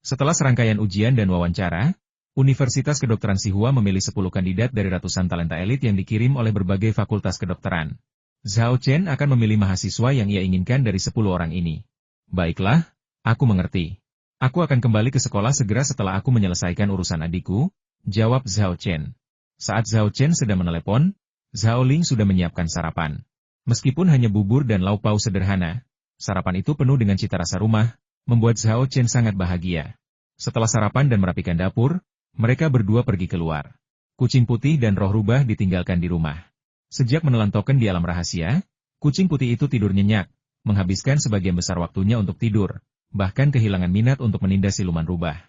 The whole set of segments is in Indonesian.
Setelah serangkaian ujian dan wawancara, Universitas Kedokteran Sihua memilih 10 kandidat dari ratusan talenta elit yang dikirim oleh berbagai fakultas kedokteran. Zhao Chen akan memilih mahasiswa yang ia inginkan dari 10 orang ini. Baiklah, aku mengerti. Aku akan kembali ke sekolah segera setelah aku menyelesaikan urusan adikku, jawab Zhao Chen. Saat Zhao Chen sedang menelepon, Zhao Ling sudah menyiapkan sarapan. Meskipun hanya bubur dan lauk pauk sederhana, sarapan itu penuh dengan cita rasa rumah, membuat Zhao Chen sangat bahagia. Setelah sarapan dan merapikan dapur, mereka berdua pergi keluar. Kucing putih dan roh rubah ditinggalkan di rumah. Sejak menelan token di alam rahasia, kucing putih itu tidur nyenyak, menghabiskan sebagian besar waktunya untuk tidur, bahkan kehilangan minat untuk menindas siluman rubah.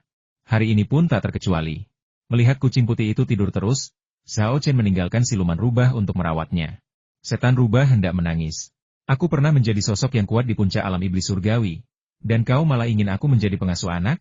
Hari ini pun tak terkecuali. Melihat kucing putih itu tidur terus, Zhao Chen meninggalkan siluman rubah untuk merawatnya. Setan rubah hendak menangis. Aku pernah menjadi sosok yang kuat di puncak alam iblis surgawi, dan kau malah ingin aku menjadi pengasuh anak?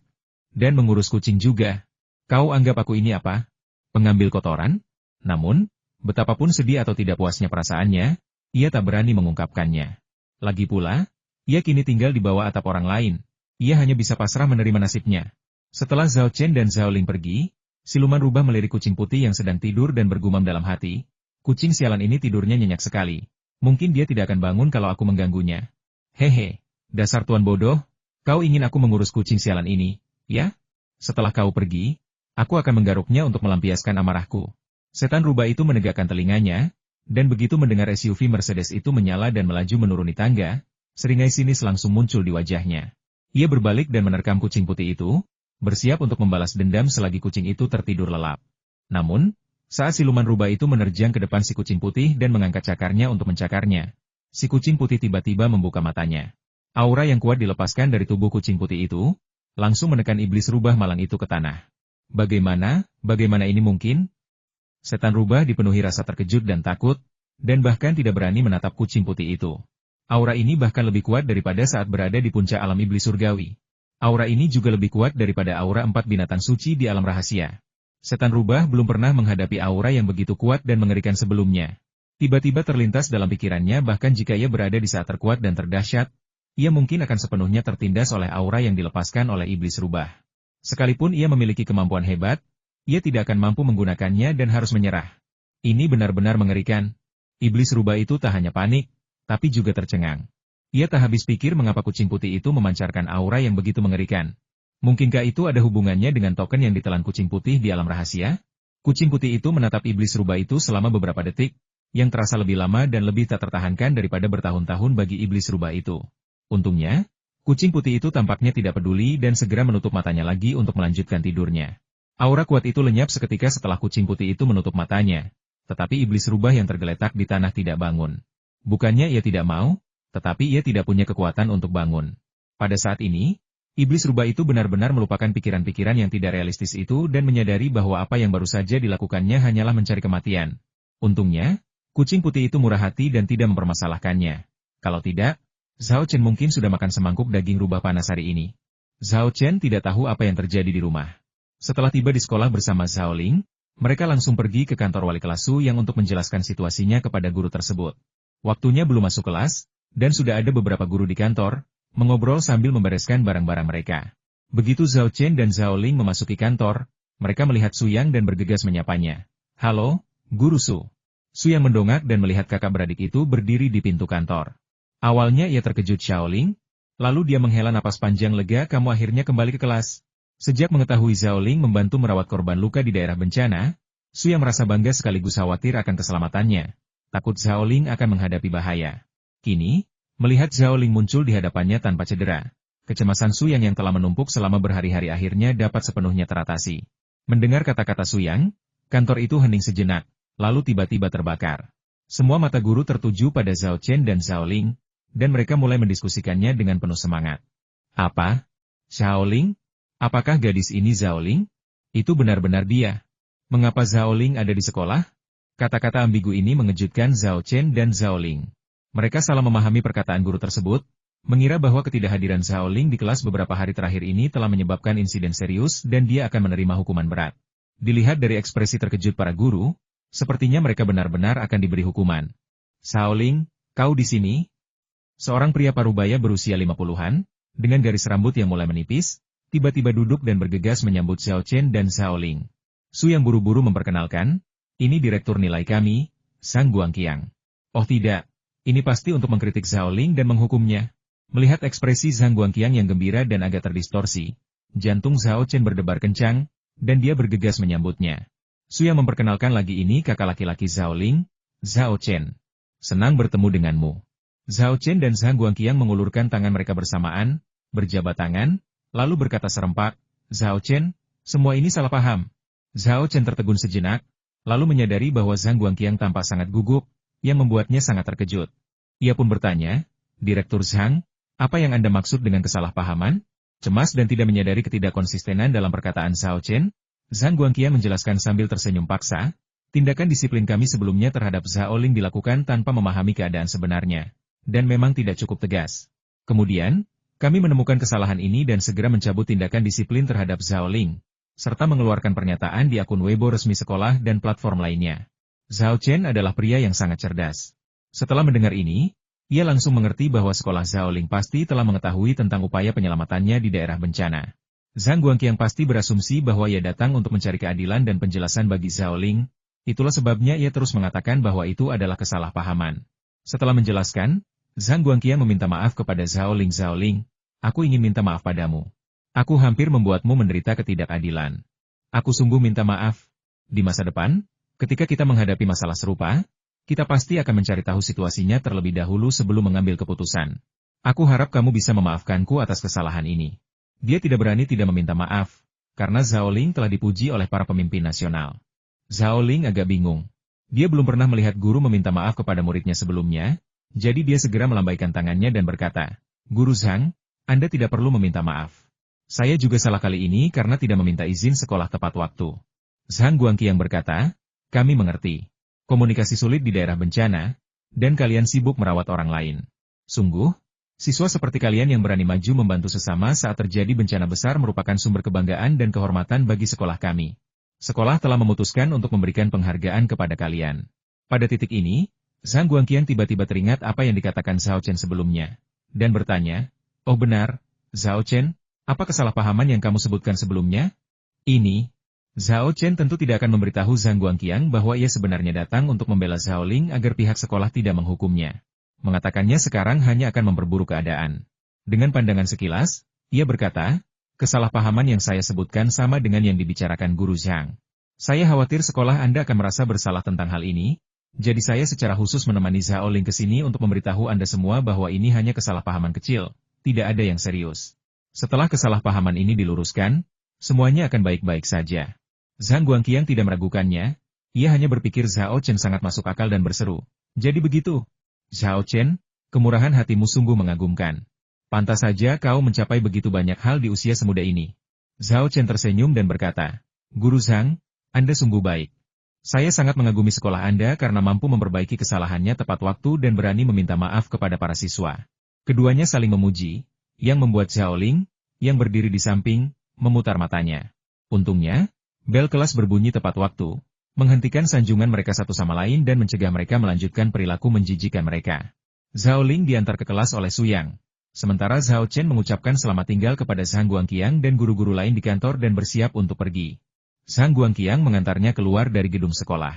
Dan mengurus kucing juga. Kau anggap aku ini apa? Pengambil kotoran? Namun, betapapun sedih atau tidak puasnya perasaannya, ia tak berani mengungkapkannya. Lagi pula, ia kini tinggal di bawah atap orang lain. Ia hanya bisa pasrah menerima nasibnya. Setelah Zhao Chen dan Zhao Ling pergi, siluman rubah melirik kucing putih yang sedang tidur dan bergumam dalam hati. Kucing sialan ini tidurnya nyenyak sekali. Mungkin dia tidak akan bangun kalau aku mengganggunya. Hehe, dasar tuan bodoh, kau ingin aku mengurus kucing sialan ini, ya? Setelah kau pergi, aku akan menggaruknya untuk melampiaskan amarahku. Setan rubah itu menegakkan telinganya, dan begitu mendengar SUV Mercedes itu menyala dan melaju menuruni tangga, seringai sinis langsung muncul di wajahnya. Ia berbalik dan menerkam kucing putih itu, bersiap untuk membalas dendam selagi kucing itu tertidur lelap. Namun, saat siluman rubah itu menerjang ke depan si kucing putih dan mengangkat cakarnya untuk mencakarnya, si kucing putih tiba-tiba membuka matanya. Aura yang kuat dilepaskan dari tubuh kucing putih itu, langsung menekan iblis rubah malang itu ke tanah. Bagaimana ini mungkin? Setan rubah dipenuhi rasa terkejut dan takut, dan bahkan tidak berani menatap kucing putih itu. Aura ini bahkan lebih kuat daripada saat berada di puncak alam iblis surgawi. Aura ini juga lebih kuat daripada aura 4 binatang suci di alam rahasia. Setan rubah belum pernah menghadapi aura yang begitu kuat dan mengerikan sebelumnya. Tiba-tiba terlintas dalam pikirannya bahkan jika ia berada di saat terkuat dan terdahsyat, ia mungkin akan sepenuhnya tertindas oleh aura yang dilepaskan oleh iblis rubah. Sekalipun ia memiliki kemampuan hebat, ia tidak akan mampu menggunakannya dan harus menyerah. Ini benar-benar mengerikan. Iblis rubah itu tak hanya panik, tapi juga tercengang. Ia tak habis pikir mengapa kucing putih itu memancarkan aura yang begitu mengerikan. Mungkinkah itu ada hubungannya dengan token yang ditelan kucing putih di alam rahasia? Kucing putih itu menatap iblis rubah itu selama beberapa detik, yang terasa lebih lama dan lebih tak tertahankan daripada bertahun-tahun bagi iblis rubah itu. Untungnya, kucing putih itu tampaknya tidak peduli dan segera menutup matanya lagi untuk melanjutkan tidurnya. Aura kuat itu lenyap seketika setelah kucing putih itu menutup matanya, tetapi iblis rubah yang tergeletak di tanah tidak bangun. Bukannya ia tidak mau, tetapi ia tidak punya kekuatan untuk bangun. Pada saat ini, iblis rubah itu benar-benar melupakan pikiran-pikiran yang tidak realistis itu dan menyadari bahwa apa yang baru saja dilakukannya hanyalah mencari kematian. Untungnya, kucing putih itu murah hati dan tidak mempermasalahkannya. Kalau tidak, Zhao Chen mungkin sudah makan semangkuk daging rubah panas hari ini. Zhao Chen tidak tahu apa yang terjadi di rumah. Setelah tiba di sekolah bersama Zhao Ling, mereka langsung pergi ke kantor wali kelas Su Yang untuk menjelaskan situasinya kepada guru tersebut. Waktunya belum masuk kelas, dan sudah ada beberapa guru di kantor, mengobrol sambil membereskan barang-barang mereka. Begitu Zhao Chen dan Zhao Ling memasuki kantor, mereka melihat Su Yang dan bergegas menyapanya. Halo, Guru Su. Su Yang mendongak dan melihat kakak beradik itu berdiri di pintu kantor. Awalnya ia terkejut Zhao Ling, lalu dia menghela napas panjang lega kamu akhirnya kembali ke kelas. Sejak mengetahui Zhao Ling membantu merawat korban luka di daerah bencana, Su Yang merasa bangga sekaligus khawatir akan keselamatannya. Takut Zhao Ling akan menghadapi bahaya. Kini, melihat Zhao Ling muncul di hadapannya tanpa cedera, kecemasan Su Yang telah menumpuk selama berhari-hari akhirnya dapat sepenuhnya teratasi. Mendengar kata-kata Su Yang, kantor itu hening sejenak, lalu tiba-tiba terbakar. Semua mata guru tertuju pada Zhao Chen dan Zhao Ling, dan mereka mulai mendiskusikannya dengan penuh semangat. Apa? Zhao Ling? Apakah gadis ini Zhao Ling? Itu benar-benar dia. Mengapa Zhao Ling ada di sekolah? Kata-kata ambigu ini mengejutkan Zhao Chen dan Zhao Ling. Mereka salah memahami perkataan guru tersebut, mengira bahwa ketidakhadiran Zhao Ling di kelas beberapa hari terakhir ini telah menyebabkan insiden serius dan dia akan menerima hukuman berat. Dilihat dari ekspresi terkejut para guru, sepertinya mereka benar-benar akan diberi hukuman. Zhao Ling, kau di sini? Seorang pria parubaya berusia 50-an, dengan garis rambut yang mulai menipis, tiba-tiba duduk dan bergegas menyambut Zhao Chen dan Zhao Ling. Su yang buru-buru memperkenalkan, ini direktur nilai kami, Sang Guangqiang. Oh tidak, ini pasti untuk mengkritik Zhao Ling dan menghukumnya. Melihat ekspresi Zhang Guangqiang yang gembira dan agak terdistorsi, jantung Zhao Chen berdebar kencang, dan dia bergegas menyambutnya. Su yang memperkenalkan lagi ini kakak laki-laki Zhao Ling, Zhao Chen. Senang bertemu denganmu. Zhao Chen dan Zhang Guangqiang mengulurkan tangan mereka bersamaan, berjabat tangan, lalu berkata serempak, Zhao Chen, semua ini salah paham. Zhao Chen tertegun sejenak, lalu menyadari bahwa Zhang Guangqiang tampak sangat gugup, yang membuatnya sangat terkejut. Ia pun bertanya, Direktur Zhang, apa yang Anda maksud dengan kesalahpahaman? Cemas dan tidak menyadari ketidakkonsistenan dalam perkataan Zhao Chen, Zhang Guangqiang menjelaskan sambil tersenyum paksa, tindakan disiplin kami sebelumnya terhadap Zhao Ling dilakukan tanpa memahami keadaan sebenarnya, dan memang tidak cukup tegas. Kemudian, kami menemukan kesalahan ini dan segera mencabut tindakan disiplin terhadap Zhao Ling, serta mengeluarkan pernyataan di akun Weibo resmi sekolah dan platform lainnya. Zhao Chen adalah pria yang sangat cerdas. Setelah mendengar ini, ia langsung mengerti bahwa sekolah Zhao Ling pasti telah mengetahui tentang upaya penyelamatannya di daerah bencana. Zhang Guangqiang pasti berasumsi bahwa ia datang untuk mencari keadilan dan penjelasan bagi Zhao Ling, itulah sebabnya ia terus mengatakan bahwa itu adalah kesalahpahaman. Setelah menjelaskan, Zhang Guangqiang meminta maaf kepada Zhao Ling. Zhao Ling, aku ingin minta maaf padamu. Aku hampir membuatmu menderita ketidakadilan. Aku sungguh minta maaf. Di masa depan, ketika kita menghadapi masalah serupa, kita pasti akan mencari tahu situasinya terlebih dahulu sebelum mengambil keputusan. Aku harap kamu bisa memaafkanku atas kesalahan ini. Dia tidak berani tidak meminta maaf, karena Zhao Ling telah dipuji oleh para pemimpin nasional. Zhao Ling agak bingung. Dia belum pernah melihat guru meminta maaf kepada muridnya sebelumnya, jadi dia segera melambaikan tangannya dan berkata, Guru Zhang, Anda tidak perlu meminta maaf. Saya juga salah kali ini karena tidak meminta izin sekolah tepat waktu. Zhang Guangqiang berkata, kami mengerti. Komunikasi sulit di daerah bencana, dan kalian sibuk merawat orang lain. Sungguh, siswa seperti kalian yang berani maju membantu sesama saat terjadi bencana besar merupakan sumber kebanggaan dan kehormatan bagi sekolah kami. Sekolah telah memutuskan untuk memberikan penghargaan kepada kalian. Pada titik ini, Zhang Guangqiang tiba-tiba teringat apa yang dikatakan Zhao Chen sebelumnya, dan bertanya, oh benar, Zhao Chen, apa kesalahpahaman yang kamu sebutkan sebelumnya? Ini, Zhao Chen tentu tidak akan memberitahu Zhang Guangqiang bahwa ia sebenarnya datang untuk membela Zhao Ling agar pihak sekolah tidak menghukumnya. Mengatakannya sekarang hanya akan memperburuk keadaan. Dengan pandangan sekilas, ia berkata, kesalahpahaman yang saya sebutkan sama dengan yang dibicarakan Guru Zhang. Saya khawatir sekolah Anda akan merasa bersalah tentang hal ini, jadi saya secara khusus menemani Zhao Ling ke sini untuk memberitahu Anda semua bahwa ini hanya kesalahpahaman kecil, tidak ada yang serius. Setelah kesalahpahaman ini diluruskan, semuanya akan baik-baik saja. Zhang Guangqiang tidak meragukannya, ia hanya berpikir Zhao Chen sangat masuk akal dan berseru. Jadi begitu. Zhao Chen, kemurahan hatimu sungguh mengagumkan. Pantas saja kau mencapai begitu banyak hal di usia semuda ini. Zhao Chen tersenyum dan berkata, Guru Zhang, Anda sungguh baik. Saya sangat mengagumi sekolah Anda karena mampu memperbaiki kesalahannya tepat waktu dan berani meminta maaf kepada para siswa. Keduanya saling memuji, yang membuat Zhao Ling, yang berdiri di samping, memutar matanya. Untungnya, bel kelas berbunyi tepat waktu, menghentikan sanjungan mereka satu sama lain dan mencegah mereka melanjutkan perilaku menjijikan mereka. Zhao Ling diantar ke kelas oleh Su Yang. Sementara Zhao Chen mengucapkan selamat tinggal kepada Zhang Guangqiang dan guru-guru lain di kantor dan bersiap untuk pergi. Zhang Guangqiang mengantarnya keluar dari gedung sekolah.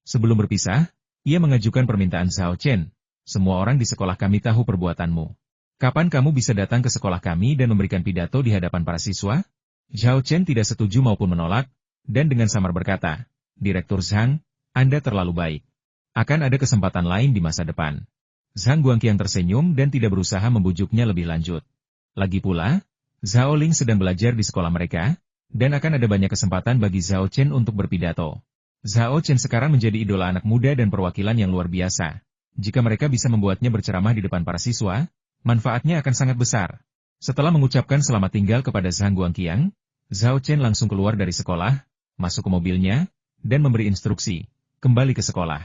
Sebelum berpisah, ia mengajukan permintaan Zhao Chen. Semua orang di sekolah kami tahu perbuatanmu. Kapan kamu bisa datang ke sekolah kami dan memberikan pidato di hadapan para siswa? Zhao Chen tidak setuju maupun menolak, dan dengan samar berkata, Direktur Zhang, Anda terlalu baik. Akan ada kesempatan lain di masa depan. Zhang Guangqiang tersenyum dan tidak berusaha membujuknya lebih lanjut. Lagi pula, Zhao Ling sedang belajar di sekolah mereka, dan akan ada banyak kesempatan bagi Zhao Chen untuk berpidato. Zhao Chen sekarang menjadi idola anak muda dan perwakilan yang luar biasa. Jika mereka bisa membuatnya berceramah di depan para siswa, manfaatnya akan sangat besar. Setelah mengucapkan selamat tinggal kepada Zhang Guangqiang, Zhao Chen langsung keluar dari sekolah, masuk ke mobilnya, dan memberi instruksi, kembali ke sekolah.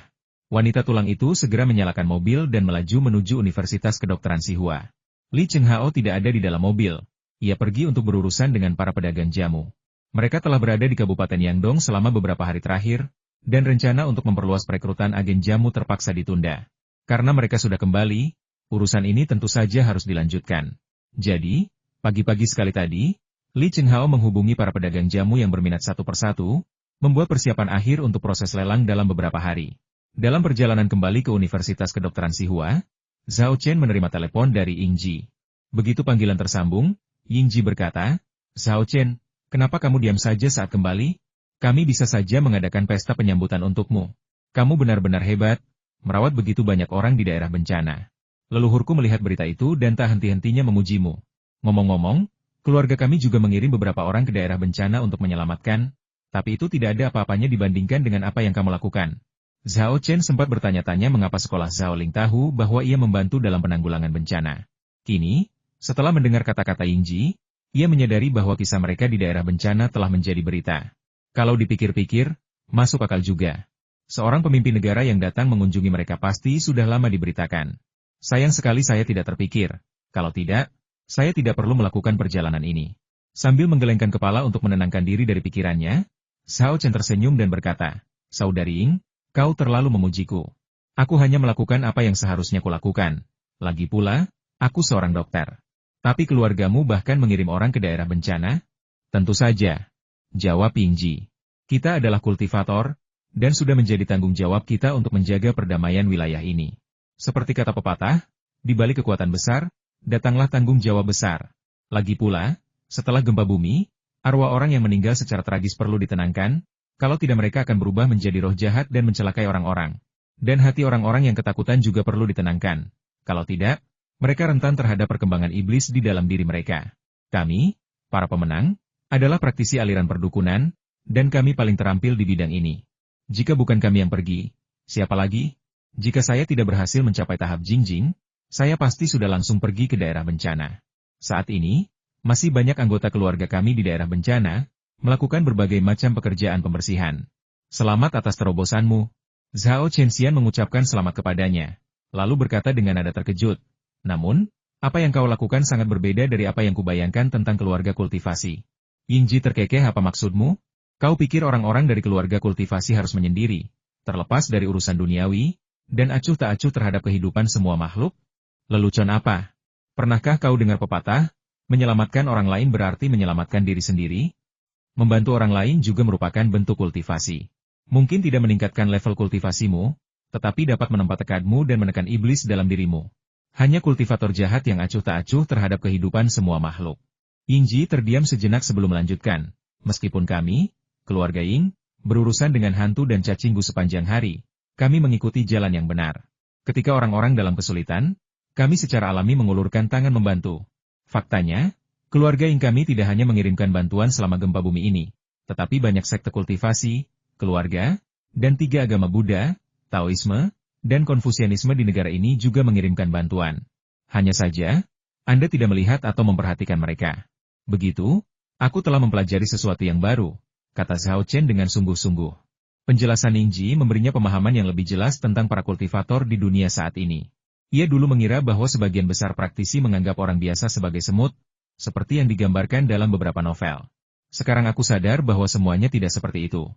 Wanita tulang itu segera menyalakan mobil dan melaju menuju Universitas Kedokteran Sihua. Li Chenghao tidak ada di dalam mobil. Ia pergi untuk berurusan dengan para pedagang jamu. Mereka telah berada di Kabupaten Yangdong selama beberapa hari terakhir, dan rencana untuk memperluas perekrutan agen jamu terpaksa ditunda. Karena mereka sudah kembali, urusan ini tentu saja harus dilanjutkan. Jadi, pagi-pagi sekali tadi, Li Chenghao menghubungi para pedagang jamu yang berminat satu persatu, membuat persiapan akhir untuk proses lelang dalam beberapa hari. Dalam perjalanan kembali ke Universitas Kedokteran Xihua, Zhao Chen menerima telepon dari Ying Ji. Begitu panggilan tersambung, Ying Ji berkata, "Zhao Chen, kenapa kamu diam saja saat kembali? Kami bisa saja mengadakan pesta penyambutan untukmu. Kamu benar-benar hebat, merawat begitu banyak orang di daerah bencana. Leluhurku melihat berita itu dan tak henti-hentinya memujimu. Ngomong-ngomong, keluarga kami juga mengirim beberapa orang ke daerah bencana untuk menyelamatkan, tapi itu tidak ada apa-apanya dibandingkan dengan apa yang kamu lakukan." Zhao Chen sempat bertanya-tanya mengapa sekolah Zhao Ling tahu bahwa ia membantu dalam penanggulangan bencana. Kini, setelah mendengar kata-kata Ying Ji, ia menyadari bahwa kisah mereka di daerah bencana telah menjadi berita. Kalau dipikir-pikir, masuk akal juga. Seorang pemimpin negara yang datang mengunjungi mereka pasti sudah lama diberitakan. Sayang sekali saya tidak terpikir. Kalau tidak, saya tidak perlu melakukan perjalanan ini. Sambil menggelengkan kepala untuk menenangkan diri dari pikirannya, Zhao Chen tersenyum dan berkata, "Saudari Ying, kau terlalu memujiku. Aku hanya melakukan apa yang seharusnya kulakukan. Lagi pula, aku seorang dokter. Tapi keluargamu bahkan mengirim orang ke daerah bencana?" "Tentu saja," jawab Ying Ji. "Kita adalah kultivator, dan sudah menjadi tanggung jawab kita untuk menjaga perdamaian wilayah ini. Seperti kata pepatah, di balik kekuatan besar, datanglah tanggung jawab besar. Lagi pula, setelah gempa bumi, arwah orang yang meninggal secara tragis perlu ditenangkan, kalau tidak mereka akan berubah menjadi roh jahat dan mencelakai orang-orang. Dan hati orang-orang yang ketakutan juga perlu ditenangkan. Kalau tidak, mereka rentan terhadap perkembangan iblis di dalam diri mereka. Kami, para pemenang, adalah praktisi aliran perdukunan, dan kami paling terampil di bidang ini. Jika bukan kami yang pergi, siapa lagi? Jika saya tidak berhasil mencapai tahap Jingjing, saya pasti sudah langsung pergi ke daerah bencana. Saat ini, masih banyak anggota keluarga kami di daerah bencana, melakukan berbagai macam pekerjaan pembersihan. Selamat atas terobosanmu." Zhao Chenxian mengucapkan selamat kepadanya, lalu berkata dengan nada terkejut, "Namun, apa yang kau lakukan sangat berbeda dari apa yang kubayangkan tentang keluarga kultivasi." Ying Ji terkekeh, "Apa maksudmu? Kau pikir orang-orang dari keluarga kultivasi harus menyendiri, terlepas dari urusan duniawi, dan acuh tak acuh terhadap kehidupan semua makhluk? Lelucon apa? Pernahkah kau dengar pepatah, menyelamatkan orang lain berarti menyelamatkan diri sendiri? Membantu orang lain juga merupakan bentuk kultivasi. Mungkin tidak meningkatkan level kultivasimu, tetapi dapat menempat tekadmu dan menekan iblis dalam dirimu. Hanya kultivator jahat yang acuh tak acuh terhadap kehidupan semua makhluk." Ying Ji terdiam sejenak sebelum melanjutkan, "Meskipun kami, keluarga Ying, berurusan dengan hantu dan cacinggu sepanjang hari, kami mengikuti jalan yang benar. Ketika orang-orang dalam kesulitan, kami secara alami mengulurkan tangan membantu. Faktanya, keluarga Ying kami tidak hanya mengirimkan bantuan selama gempa bumi ini, tetapi banyak sekte kultivasi, keluarga, dan 3 agama Buddha, Taoisme, dan Konfusianisme di negara ini juga mengirimkan bantuan. Hanya saja, Anda tidak melihat atau memperhatikan mereka. Begitu, aku telah mempelajari sesuatu yang baru," kata Zhao Chen dengan sungguh-sungguh. Penjelasan Ying Ji memberinya pemahaman yang lebih jelas tentang para kultivator di dunia saat ini. Ia dulu mengira bahwa sebagian besar praktisi menganggap orang biasa sebagai semut, seperti yang digambarkan dalam beberapa novel. Sekarang aku sadar bahwa semuanya tidak seperti itu.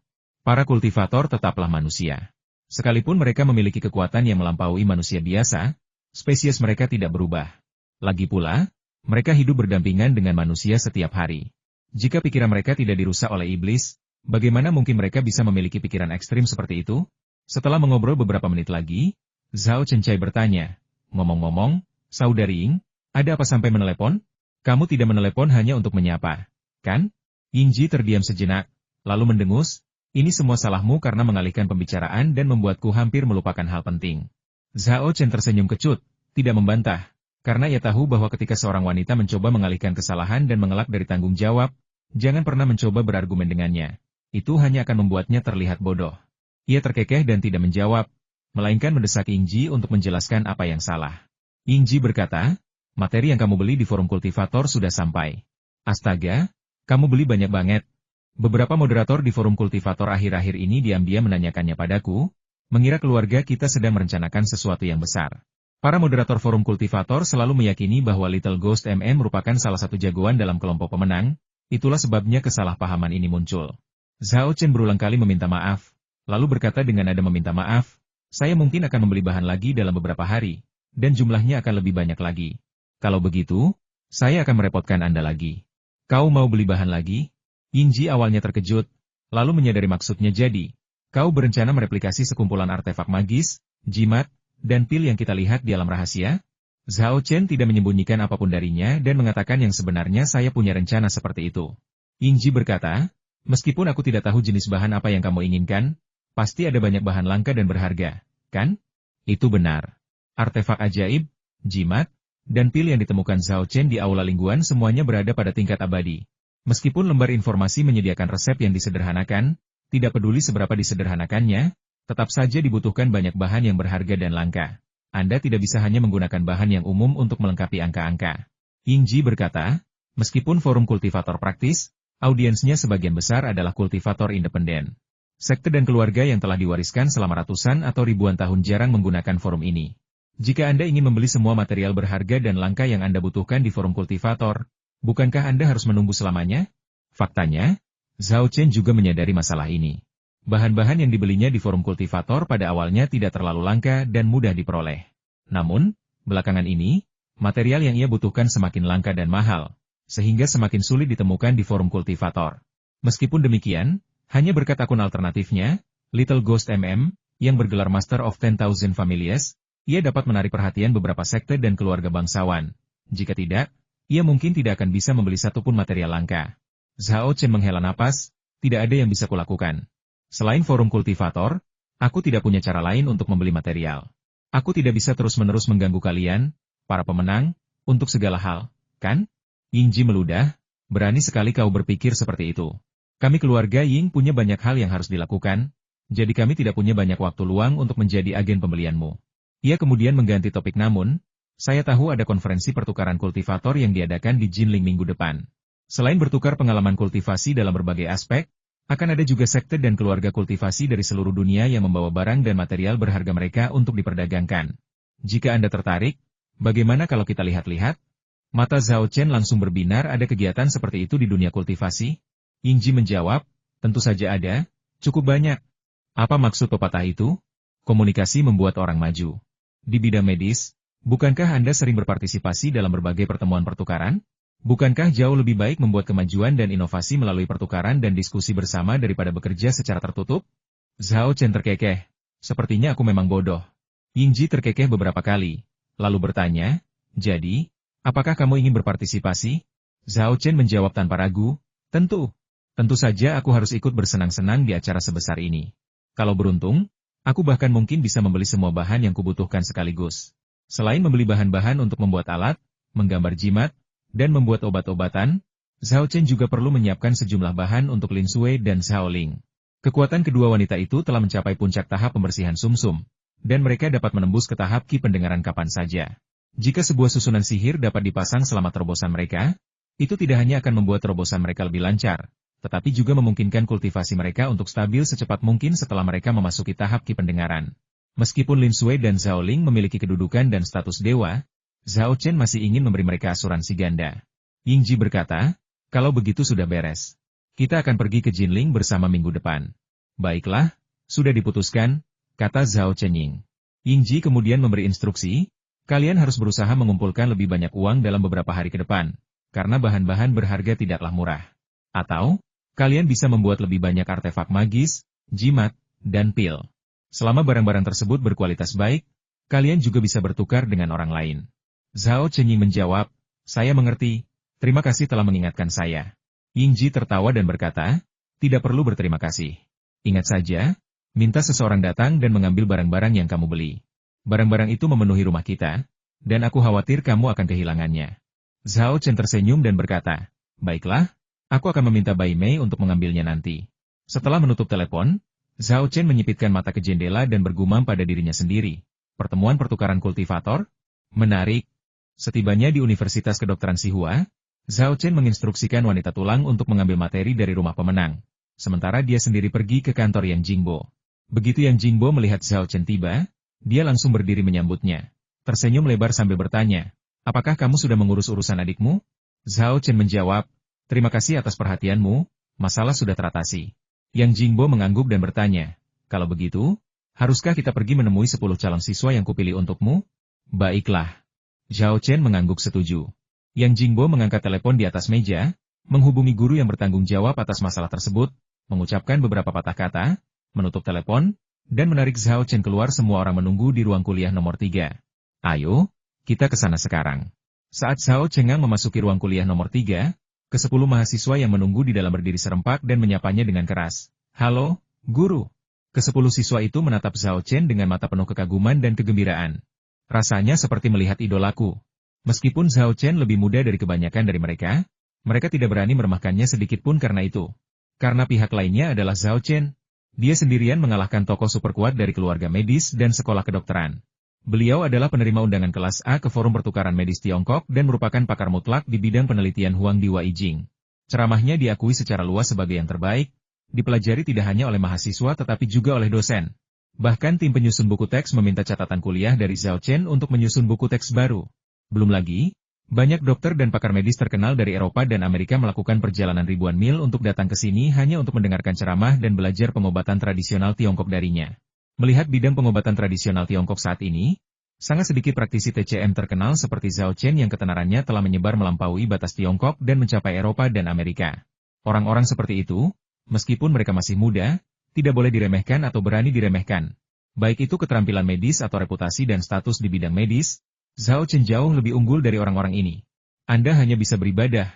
Para kultivator tetaplah manusia. Sekalipun mereka memiliki kekuatan yang melampaui manusia biasa, spesies mereka tidak berubah. Lagi pula, mereka hidup berdampingan dengan manusia setiap hari. Jika pikiran mereka tidak dirusak oleh iblis, bagaimana mungkin mereka bisa memiliki pikiran ekstrim seperti itu? Setelah mengobrol beberapa menit lagi, Zhao Chenchai bertanya, "Ngomong-ngomong, Saudari Ying, ada apa sampai menelepon? Kamu tidak menelepon hanya untuk menyapa, kan?" Ying Ji terdiam sejenak, lalu mendengus, "Ini semua salahmu karena mengalihkan pembicaraan dan membuatku hampir melupakan hal penting." Zhao Chen tersenyum kecut, tidak membantah, karena ia tahu bahwa ketika seorang wanita mencoba mengalihkan kesalahan dan mengelak dari tanggung jawab, jangan pernah mencoba berargumen dengannya. Itu hanya akan membuatnya terlihat bodoh. Ia terkekeh dan tidak menjawab, melainkan mendesak Ying Ji untuk menjelaskan apa yang salah. Ying Ji berkata, "Materi yang kamu beli di forum kultivator sudah sampai." "Astaga, kamu beli banyak banget." Beberapa moderator di forum kultivator akhir-akhir ini diam-diam menanyakannya padaku, mengira keluarga kita sedang merencanakan sesuatu yang besar. Para moderator forum kultivator selalu meyakini bahwa Little Ghost MM merupakan salah satu jagoan dalam kelompok pemenang, itulah sebabnya kesalahpahaman ini muncul. Zhao Chen berulang kali meminta maaf, lalu berkata dengan nada meminta maaf, "Saya mungkin akan membeli bahan lagi dalam beberapa hari, dan jumlahnya akan lebih banyak lagi. Kalau begitu, saya akan merepotkan Anda lagi." Kau mau beli bahan lagi? Yingji awalnya terkejut, lalu menyadari maksudnya jadi. Kau berencana mereplikasi sekumpulan artefak magis, jimat, dan pil yang kita lihat di alam rahasia? Zhao Chen tidak menyembunyikan apapun darinya dan mengatakan yang sebenarnya saya punya rencana seperti itu. Yingji berkata, meskipun aku tidak tahu jenis bahan apa yang kamu inginkan, pasti ada banyak bahan langka dan berharga, kan? Itu benar. Artefak ajaib, jimat, dan pil yang ditemukan Zhao Chen di Aula Lingguan semuanya berada pada tingkat abadi. Meskipun lembar informasi menyediakan resep yang disederhanakan, tidak peduli seberapa disederhanakannya, tetap saja dibutuhkan banyak bahan yang berharga dan langka. Anda tidak bisa hanya menggunakan bahan yang umum untuk melengkapi angka-angka. Yingji berkata, meskipun forum kultivator praktis, audiensnya sebagian besar adalah kultivator independen. Sekte dan keluarga yang telah diwariskan selama ratusan atau ribuan tahun jarang menggunakan forum ini. Jika Anda ingin membeli semua material berharga dan langka yang Anda butuhkan di forum kultivator, bukankah Anda harus menunggu selamanya? Faktanya, Zhao Chen juga menyadari masalah ini. Bahan-bahan yang dibelinya di forum kultivator pada awalnya tidak terlalu langka dan mudah diperoleh. Namun, belakangan ini, material yang ia butuhkan semakin langka dan mahal, sehingga semakin sulit ditemukan di forum kultivator. Meskipun demikian, hanya berkat akun alternatifnya, Little Ghost MM, yang bergelar Master of 10,000 Families, ia dapat menarik perhatian beberapa sekte dan keluarga bangsawan. Jika tidak, ia mungkin tidak akan bisa membeli satupun material langka. Zhao Chen menghela napas, tidak ada yang bisa kulakukan. Selain forum kultivator, aku tidak punya cara lain untuk membeli material. Aku tidak bisa terus-menerus mengganggu kalian, para pemenang, untuk segala hal, kan? Yingji meludah, berani sekali kau berpikir seperti itu. Kami keluarga Ying punya banyak hal yang harus dilakukan, jadi kami tidak punya banyak waktu luang untuk menjadi agen pembelianmu. Ia kemudian mengganti topik namun, saya tahu ada konferensi pertukaran kultivator yang diadakan di Jinling minggu depan. Selain bertukar pengalaman kultivasi dalam berbagai aspek, akan ada juga sekte dan keluarga kultivasi dari seluruh dunia yang membawa barang dan material berharga mereka untuk diperdagangkan. Jika Anda tertarik, bagaimana kalau kita lihat-lihat? Mata Zhao Chen langsung berbinar. Ada kegiatan seperti itu di dunia kultivasi? Yingji menjawab, tentu saja ada, cukup banyak. Apa maksud pepatah itu? Komunikasi membuat orang maju. Di bidang medis, bukankah Anda sering berpartisipasi dalam berbagai pertemuan pertukaran? Bukankah jauh lebih baik membuat kemajuan dan inovasi melalui pertukaran dan diskusi bersama daripada bekerja secara tertutup? Zhao Chen terkekeh. Sepertinya aku memang bodoh. Yingji terkekeh beberapa kali, lalu bertanya, jadi, apakah kamu ingin berpartisipasi? Zhao Chen menjawab tanpa ragu, tentu. Tentu saja aku harus ikut bersenang-senang di acara sebesar ini. Kalau beruntung, aku bahkan mungkin bisa membeli semua bahan yang kubutuhkan sekaligus. Selain membeli bahan-bahan untuk membuat alat, menggambar jimat, dan membuat obat-obatan, Zhao Chen juga perlu menyiapkan sejumlah bahan untuk Lin Sui dan Zhao Ling. Kekuatan kedua wanita itu telah mencapai puncak tahap pembersihan sumsum, dan mereka dapat menembus ke tahap ki pendengaran kapan saja. Jika sebuah susunan sihir dapat dipasang selama terobosan mereka, itu tidak hanya akan membuat terobosan mereka lebih lancar, tetapi juga memungkinkan kultivasi mereka untuk stabil secepat mungkin setelah mereka memasuki tahap ki pendengaran. Meskipun Lin Sui dan Zhao Ling memiliki kedudukan dan status dewa, Zhao Chen masih ingin memberi mereka asuransi ganda. Yingji berkata, kalau begitu sudah beres. Kita akan pergi ke Jinling bersama minggu depan. Baiklah, sudah diputuskan, kata Zhao Chen Ying. Yingji kemudian memberi instruksi, kalian harus berusaha mengumpulkan lebih banyak uang dalam beberapa hari ke depan, karena bahan-bahan berharga tidaklah murah. Atau, kalian bisa membuat lebih banyak artefak magis, jimat, dan pil. Selama barang-barang tersebut berkualitas baik, kalian juga bisa bertukar dengan orang lain. Zhao Chen Ying menjawab, saya mengerti, terima kasih telah mengingatkan saya. Yingji tertawa dan berkata, tidak perlu berterima kasih. Ingat saja, minta seseorang datang dan mengambil barang-barang yang kamu beli. Barang-barang itu memenuhi rumah kita, dan aku khawatir kamu akan kehilangannya. Zhao Chen tersenyum dan berkata, baiklah, aku akan meminta Bai Mei untuk mengambilnya nanti. Setelah menutup telepon, Zhao Chen menyipitkan mata ke jendela dan bergumam pada dirinya sendiri. Pertemuan pertukaran kultivator? Menarik. Setibanya di Universitas Kedokteran Sihua, Zhao Chen menginstruksikan wanita tulang untuk mengambil materi dari rumah pemenang, sementara dia sendiri pergi ke kantor Yang Jingbo. Begitu Yang Jingbo melihat Zhao Chen tiba, dia langsung berdiri menyambutnya. Tersenyum lebar sambil bertanya, apakah kamu sudah mengurus urusan adikmu? Zhao Chen menjawab, terima kasih atas perhatianmu, masalah sudah teratasi. Yang Jingbo mengangguk dan bertanya, kalau begitu, haruskah kita pergi menemui 10 calon siswa yang kupilih untukmu? Baiklah. Zhao Chen mengangguk setuju. Yang Jingbo mengangkat telepon di atas meja, menghubungi guru yang bertanggung jawab atas masalah tersebut, mengucapkan beberapa patah kata, menutup telepon, dan menarik Zhao Chen keluar. Semua orang menunggu di ruang kuliah nomor 3. Ayo, kita ke sana sekarang. Saat Zhao Chengang memasuki ruang kuliah nomor 3, ke-10 mahasiswa yang menunggu di dalam berdiri serempak dan menyapanya dengan keras. Halo, guru. Ke-10 siswa itu menatap Zhao Chen dengan mata penuh kekaguman dan kegembiraan. Rasanya seperti melihat idolaku. Meskipun Zhao Chen lebih muda dari kebanyakan dari mereka tidak berani meremehkannya sedikit pun karena itu. Karena pihak lainnya adalah Zhao Chen. Dia sendirian mengalahkan tokoh super kuat dari keluarga medis dan sekolah kedokteran. Beliau adalah penerima undangan kelas A ke Forum Pertukaran Medis Tiongkok dan merupakan pakar mutlak di bidang penelitian Huang di Weijing. Ceramahnya diakui secara luas sebagai yang terbaik, dipelajari tidak hanya oleh mahasiswa tetapi juga oleh dosen. Bahkan tim penyusun buku teks meminta catatan kuliah dari Zhao Chen untuk menyusun buku teks baru. Belum lagi, banyak dokter dan pakar medis terkenal dari Eropa dan Amerika melakukan perjalanan ribuan mil untuk datang ke sini hanya untuk mendengarkan ceramah dan belajar pengobatan tradisional Tiongkok darinya. Melihat bidang pengobatan tradisional Tiongkok saat ini, sangat sedikit praktisi TCM terkenal seperti Zhao Chen yang ketenarannya telah menyebar melampaui batas Tiongkok dan mencapai Eropa dan Amerika. Orang-orang seperti itu, meskipun mereka masih muda, tidak boleh diremehkan atau berani diremehkan. Baik itu keterampilan medis atau reputasi dan status di bidang medis, Zhao Chen jauh lebih unggul dari orang-orang ini. Anda hanya bisa beribadah.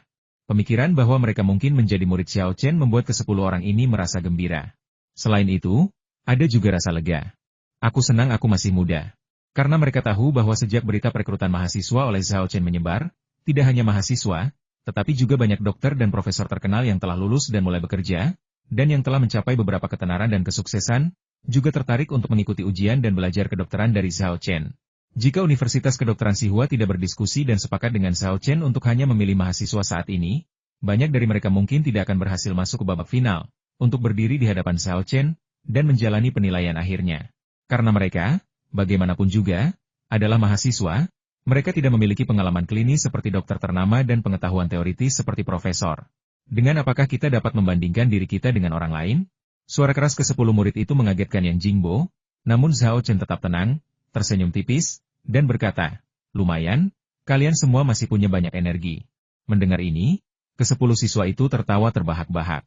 Pemikiran bahwa mereka mungkin menjadi murid Zhao Chen membuat ke-10 orang ini merasa gembira. Selain itu, ada juga rasa lega. Aku senang aku masih muda. Karena mereka tahu bahwa sejak berita perekrutan mahasiswa oleh Zhao Chen menyebar, tidak hanya mahasiswa, tetapi juga banyak dokter dan profesor terkenal yang telah lulus dan mulai bekerja, dan yang telah mencapai beberapa ketenaran dan kesuksesan, juga tertarik untuk mengikuti ujian dan belajar kedokteran dari Zhao Chen. Jika Universitas Kedokteran Tsinghua tidak berdiskusi dan sepakat dengan Zhao Chen untuk hanya memilih mahasiswa saat ini, banyak dari mereka mungkin tidak akan berhasil masuk ke babak final, untuk berdiri di hadapan Zhao Chen, dan menjalani penilaian akhirnya. Karena mereka, bagaimanapun juga, adalah mahasiswa, mereka tidak memiliki pengalaman klinis seperti dokter ternama dan pengetahuan teoritis seperti profesor. Dengan apakah kita dapat membandingkan diri kita dengan orang lain? Suara keras ke-10 murid itu mengagetkan Yang Jingbo, namun Zhao Chen tetap tenang, tersenyum tipis, dan berkata, lumayan, kalian semua masih punya banyak energi. Mendengar ini, ke-10 siswa itu tertawa terbahak-bahak.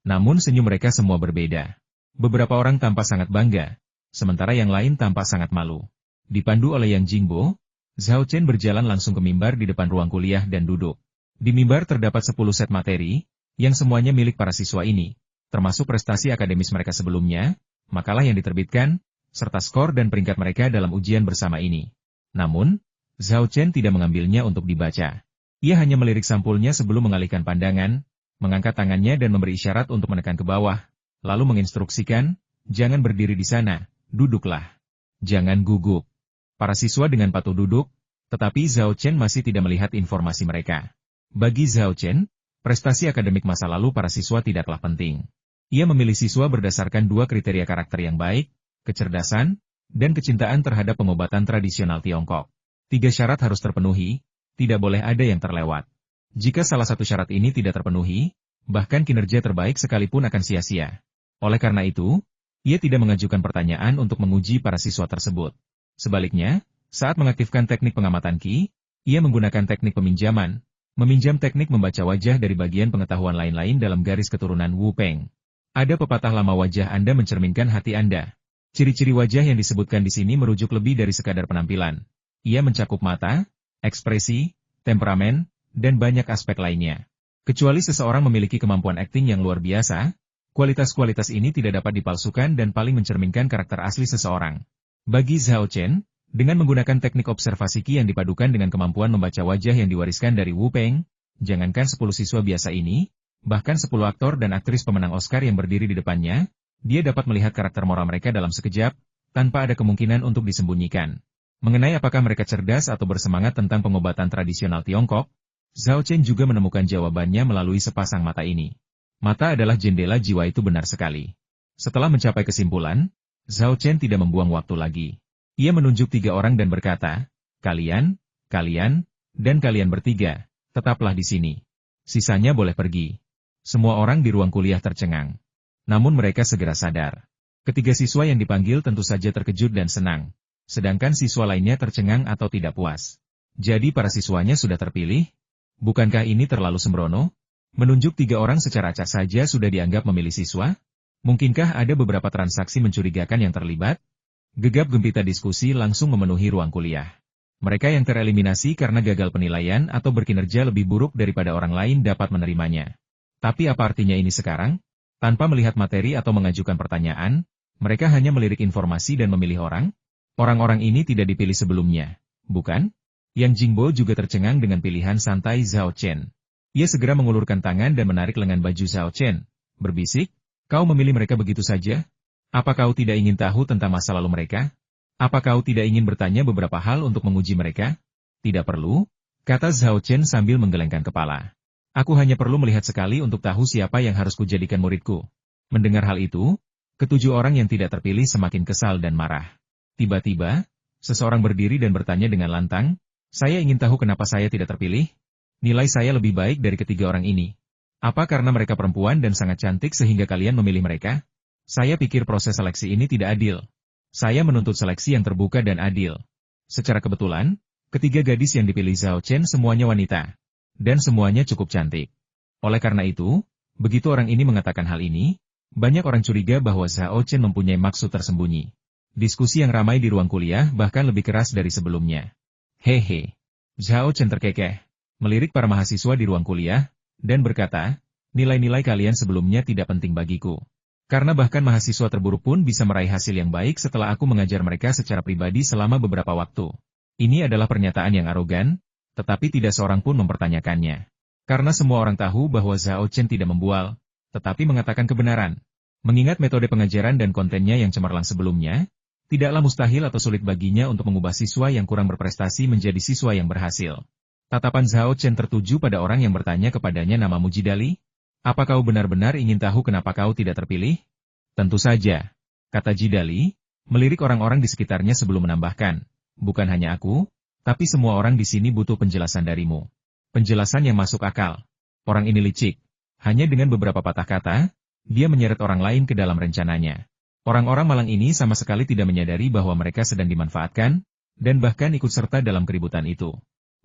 Namun senyum mereka semua berbeda. Beberapa orang tampak sangat bangga, sementara yang lain tampak sangat malu. Dipandu oleh Yang Jingbo, Zhao Chen berjalan langsung ke mimbar di depan ruang kuliah dan duduk. Di mimbar terdapat 10 set materi, yang semuanya milik para siswa ini, termasuk prestasi akademis mereka sebelumnya, makalah yang diterbitkan, serta skor dan peringkat mereka dalam ujian bersama ini. Namun, Zhao Chen tidak mengambilnya untuk dibaca. Ia hanya melirik sampulnya sebelum mengalihkan pandangan, mengangkat tangannya dan memberi isyarat untuk menekan ke bawah, lalu menginstruksikan, jangan berdiri di sana, duduklah. Jangan gugup. Para siswa dengan patuh duduk, tetapi Zhao Chen masih tidak melihat informasi mereka. Bagi Zhao Chen, prestasi akademik masa lalu para siswa tidaklah penting. Ia memilih siswa berdasarkan 2 kriteria karakter yang baik, kecerdasan, dan kecintaan terhadap pengobatan tradisional Tiongkok. 3 syarat harus terpenuhi, tidak boleh ada yang terlewat. Jika salah satu syarat ini tidak terpenuhi, bahkan kinerja terbaik sekalipun akan sia-sia. Oleh karena itu, ia tidak mengajukan pertanyaan untuk menguji para siswa tersebut. Sebaliknya, saat mengaktifkan teknik pengamatan Qi, ia menggunakan teknik peminjaman, meminjam teknik membaca wajah dari bagian pengetahuan lain-lain dalam garis keturunan Wu Peng. Ada pepatah lama wajah Anda mencerminkan hati Anda. Ciri-ciri wajah yang disebutkan di sini merujuk lebih dari sekadar penampilan. Ia mencakup mata, ekspresi, temperamen, dan banyak aspek lainnya. Kecuali seseorang memiliki kemampuan akting yang luar biasa, kualitas-kualitas ini tidak dapat dipalsukan dan paling mencerminkan karakter asli seseorang. Bagi Zhao Chen, dengan menggunakan teknik observasi Qi yang dipadukan dengan kemampuan membaca wajah yang diwariskan dari Wu Peng, jangankan 10 siswa biasa ini, bahkan 10 aktor dan aktris pemenang Oscar yang berdiri di depannya, dia dapat melihat karakter moral mereka dalam sekejap, tanpa ada kemungkinan untuk disembunyikan. Mengenai apakah mereka cerdas atau bersemangat tentang pengobatan tradisional Tiongkok, Zhao Chen juga menemukan jawabannya melalui sepasang mata ini. Mata adalah jendela jiwa, itu benar sekali. Setelah mencapai kesimpulan, Zhao Chen tidak membuang waktu lagi. Ia menunjuk 3 orang dan berkata, kalian, dan kalian bertiga, tetaplah di sini. Sisanya boleh pergi. Semua orang di ruang kuliah tercengang. Namun mereka segera sadar. Ketiga siswa yang dipanggil tentu saja terkejut dan senang. Sedangkan siswa lainnya tercengang atau tidak puas. Jadi para siswanya sudah terpilih? Bukankah ini terlalu sembrono? Menunjuk 3 orang secara acak saja sudah dianggap memilih siswa? Mungkinkah ada beberapa transaksi mencurigakan yang terlibat? Gegap gempita diskusi langsung memenuhi ruang kuliah. Mereka yang tereliminasi karena gagal penilaian atau berkinerja lebih buruk daripada orang lain dapat menerimanya. Tapi apa artinya ini sekarang? Tanpa melihat materi atau mengajukan pertanyaan, mereka hanya melirik informasi dan memilih orang? Orang-orang ini tidak dipilih sebelumnya, bukan? Yang Jingbo juga tercengang dengan pilihan santai Zhao Chen. Ia segera mengulurkan tangan dan menarik lengan baju Zhao Chen, berbisik, "Kau memilih mereka begitu saja? Apa kau tidak ingin tahu tentang masa lalu mereka? Apa kau tidak ingin bertanya beberapa hal untuk menguji mereka?" "Tidak perlu," kata Zhao Chen sambil menggelengkan kepala. "Aku hanya perlu melihat sekali untuk tahu siapa yang harus kujadikan muridku." Mendengar hal itu, ke-7 orang yang tidak terpilih semakin kesal dan marah. Tiba-tiba, seseorang berdiri dan bertanya dengan lantang, "Saya ingin tahu kenapa saya tidak terpilih? Nilai saya lebih baik dari ketiga orang ini. Apa karena mereka perempuan dan sangat cantik sehingga kalian memilih mereka? Saya pikir proses seleksi ini tidak adil. Saya menuntut seleksi yang terbuka dan adil." Secara kebetulan, ketiga gadis yang dipilih Zhao Chen semuanya wanita. Dan semuanya cukup cantik. Oleh karena itu, begitu orang ini mengatakan hal ini, banyak orang curiga bahwa Zhao Chen mempunyai maksud tersembunyi. Diskusi yang ramai di ruang kuliah bahkan lebih keras dari sebelumnya. "Hehe." Zhao Chen terkekeh, melirik para mahasiswa di ruang kuliah, dan berkata, "Nilai-nilai kalian sebelumnya tidak penting bagiku. Karena bahkan mahasiswa terburuk pun bisa meraih hasil yang baik setelah aku mengajar mereka secara pribadi selama beberapa waktu." Ini adalah pernyataan yang arogan, tetapi tidak seorang pun mempertanyakannya. Karena semua orang tahu bahwa Zhao Chen tidak membual, tetapi mengatakan kebenaran. Mengingat metode pengajaran dan kontennya yang cemerlang sebelumnya, tidaklah mustahil atau sulit baginya untuk mengubah siswa yang kurang berprestasi menjadi siswa yang berhasil. Tatapan Zhao Chen tertuju pada orang yang bertanya kepadanya, "Namamu Jidali? Apa kau benar-benar ingin tahu kenapa kau tidak terpilih?" "Tentu saja," kata Jidali, melirik orang-orang di sekitarnya sebelum menambahkan, "Bukan hanya aku, tapi semua orang di sini butuh penjelasan darimu. Penjelasan yang masuk akal." Orang ini licik. Hanya dengan beberapa patah kata, dia menyeret orang lain ke dalam rencananya. Orang-orang malang ini sama sekali tidak menyadari bahwa mereka sedang dimanfaatkan, dan bahkan ikut serta dalam keributan itu.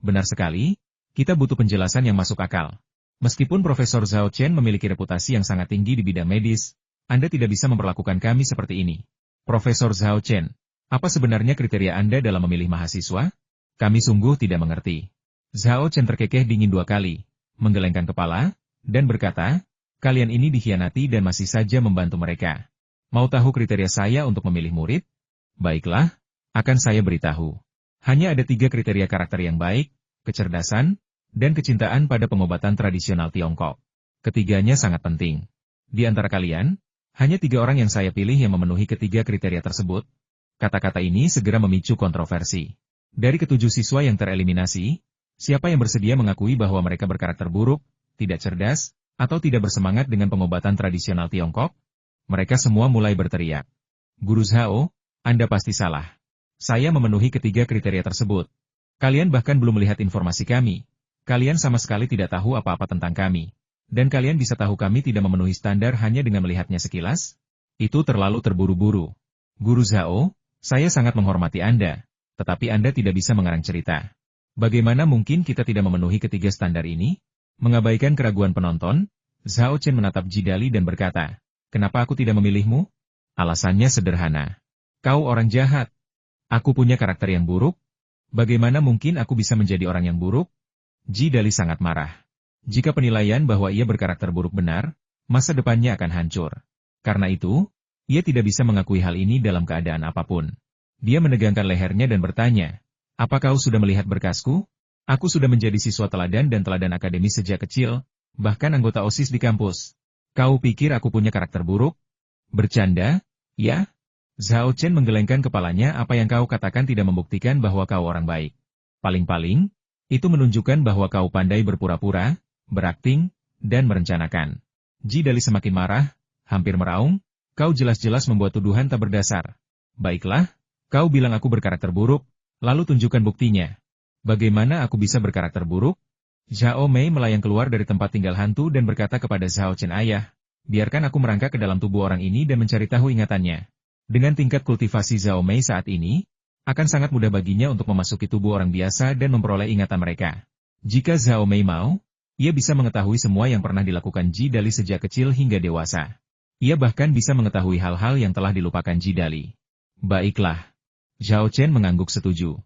"Benar sekali, kita butuh penjelasan yang masuk akal. Meskipun Profesor Zhao Chen memiliki reputasi yang sangat tinggi di bidang medis, Anda tidak bisa memperlakukan kami seperti ini." "Profesor Zhao Chen, apa sebenarnya kriteria Anda dalam memilih mahasiswa? Kami sungguh tidak mengerti." Zhao Chen terkekeh dingin 2 kali, menggelengkan kepala, dan berkata, "Kalian ini dikhianati dan masih saja membantu mereka. Mau tahu kriteria saya untuk memilih murid? Baiklah, akan saya beritahu. Hanya ada 3 kriteria karakter yang baik, kecerdasan, dan kecintaan pada pengobatan tradisional Tiongkok. Ketiganya sangat penting. Di antara kalian, hanya 3 orang yang saya pilih yang memenuhi ketiga kriteria tersebut." Kata-kata ini segera memicu kontroversi. Dari ke-7 siswa yang tereliminasi, siapa yang bersedia mengakui bahwa mereka berkarakter buruk, tidak cerdas, atau tidak bersemangat dengan pengobatan tradisional Tiongkok? Mereka semua mulai berteriak, "Guru Zhao, Anda pasti salah. Saya memenuhi ketiga kriteria tersebut. Kalian bahkan belum melihat informasi kami. Kalian sama sekali tidak tahu apa-apa tentang kami. Dan kalian bisa tahu kami tidak memenuhi standar hanya dengan melihatnya sekilas? Itu terlalu terburu-buru. Guru Zhao, saya sangat menghormati Anda, tetapi Anda tidak bisa mengarang cerita. Bagaimana mungkin kita tidak memenuhi ketiga standar ini?" Mengabaikan keraguan penonton, Zhao Chen menatap Jidali dan berkata, "Kenapa aku tidak memilihmu? Alasannya sederhana. Kau orang jahat. Aku punya karakter yang buruk. Bagaimana mungkin aku bisa menjadi orang yang buruk?" Jidali sangat marah. Jika penilaian bahwa ia berkarakter buruk benar, masa depannya akan hancur. Karena itu, ia tidak bisa mengakui hal ini dalam keadaan apapun. Dia menegangkan lehernya dan bertanya, "Apa kau sudah melihat berkasku? Aku sudah menjadi siswa teladan dan teladan akademi sejak kecil, bahkan anggota OSIS di kampus. Kau pikir aku punya karakter buruk? Bercanda, ya?" Zhao Chen menggelengkan kepalanya. "Apa yang kau katakan tidak membuktikan bahwa kau orang baik. Paling-paling, itu menunjukkan bahwa kau pandai berpura-pura, berakting, dan merencanakan." Jidali semakin marah, hampir meraung, "Kau jelas-jelas membuat tuduhan tak berdasar. Baiklah, kau bilang aku berkarakter buruk, lalu tunjukkan buktinya. Bagaimana aku bisa berkarakter buruk?" Zhao Mei melayang keluar dari tempat tinggal hantu dan berkata kepada Zhao Chen, "Ayah, biarkan aku merangkak ke dalam tubuh orang ini dan mencari tahu ingatannya." Dengan tingkat kultivasi Zhao Mei saat ini, akan sangat mudah baginya untuk memasuki tubuh orang biasa dan memperoleh ingatan mereka. Jika Zhao Mei mau, Ia bisa mengetahui semua yang pernah dilakukan Ji Dali sejak kecil hingga dewasa. Ia bahkan bisa mengetahui hal-hal yang telah dilupakan Ji Dali. Baiklah. Zhao Chen mengangguk setuju.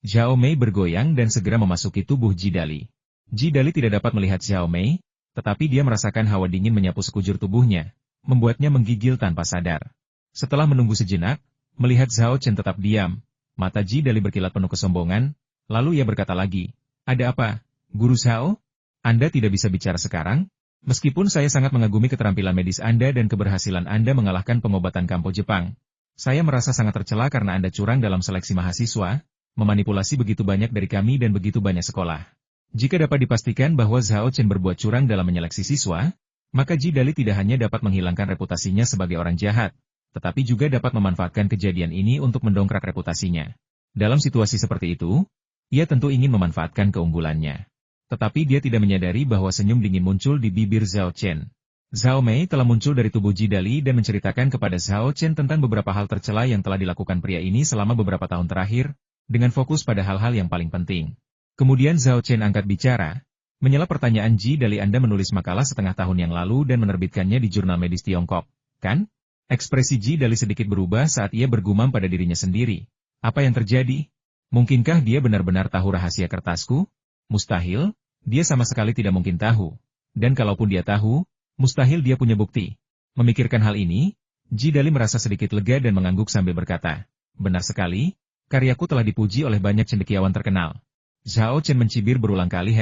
Zhao Mei bergoyang dan segera memasuki tubuh Ji Dali. Ji Dali tidak dapat melihat Zhao Mei, tetapi dia merasakan hawa dingin menyapu sekujur tubuhnya, membuatnya menggigil tanpa sadar. Setelah menunggu sejenak, melihat Zhao Chen tetap diam, mata Ji Dali berkilat penuh kesombongan, lalu ia berkata lagi, "Ada apa, Guru Zhao? Anda tidak bisa bicara sekarang? Meskipun saya sangat mengagumi keterampilan medis Anda dan keberhasilan Anda mengalahkan pengobatan Kampo Jepang, saya merasa sangat tercela karena Anda curang dalam seleksi mahasiswa, memanipulasi begitu banyak dari kami dan begitu banyak sekolah. Jika dapat dipastikan bahwa Zhao Chen berbuat curang dalam menyeleksi siswa, maka Ji Dali tidak hanya dapat menghilangkan reputasinya sebagai orang jahat, tetapi juga dapat memanfaatkan kejadian ini untuk mendongkrak reputasinya. Dalam situasi seperti itu, ia tentu ingin memanfaatkan keunggulannya. Tetapi dia tidak menyadari bahwa senyum dingin muncul di bibir Zhao Chen. Zhao Mei telah muncul dari tubuh Ji Dali dan menceritakan kepada Zhao Chen tentang beberapa hal tercela yang telah dilakukan pria ini selama beberapa tahun terakhir, dengan fokus pada hal-hal yang paling penting. Kemudian Zhao Chen angkat bicara, "Menyela pertanyaan Ji Dali, Anda menulis makalah setengah tahun yang lalu dan menerbitkannya di jurnal medis Tiongkok, kan?" Ekspresi Ji Dali sedikit berubah saat ia bergumam pada dirinya sendiri. Apa yang terjadi? Mungkinkah dia benar-benar tahu rahasia kertasku? Mustahil, dia sama sekali tidak mungkin tahu. Dan kalaupun dia tahu, mustahil dia punya bukti. Memikirkan hal ini, Ji Dali merasa sedikit lega dan mengangguk sambil berkata, "Benar sekali, karyaku telah dipuji oleh banyak cendekiawan terkenal." Zhao Chen mencibir berulang kali,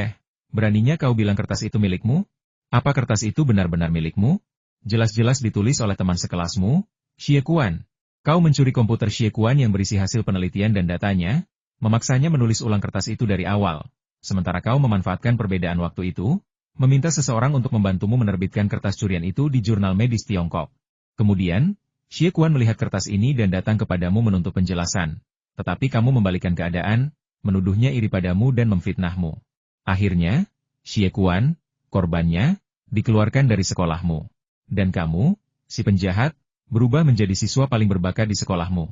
"Beraninya kau bilang kertas itu milikmu? Apa kertas itu benar-benar milikmu? Jelas-jelas ditulis oleh teman sekelasmu, Xie Kuan. Kau mencuri komputer Xie Kuan yang berisi hasil penelitian dan datanya, memaksanya menulis ulang kertas itu dari awal. Sementara kau memanfaatkan perbedaan waktu itu, meminta seseorang untuk membantumu menerbitkan kertas curian itu di jurnal medis Tiongkok. Kemudian, Xie Kuan melihat kertas ini dan datang kepadamu menuntut penjelasan. Tetapi kamu membalikan keadaan, menuduhnya iri padamu dan memfitnahmu. Akhirnya, Xie Kuan, korbannya, dikeluarkan dari sekolahmu. Dan kamu, si penjahat, berubah menjadi siswa paling berbakat di sekolahmu.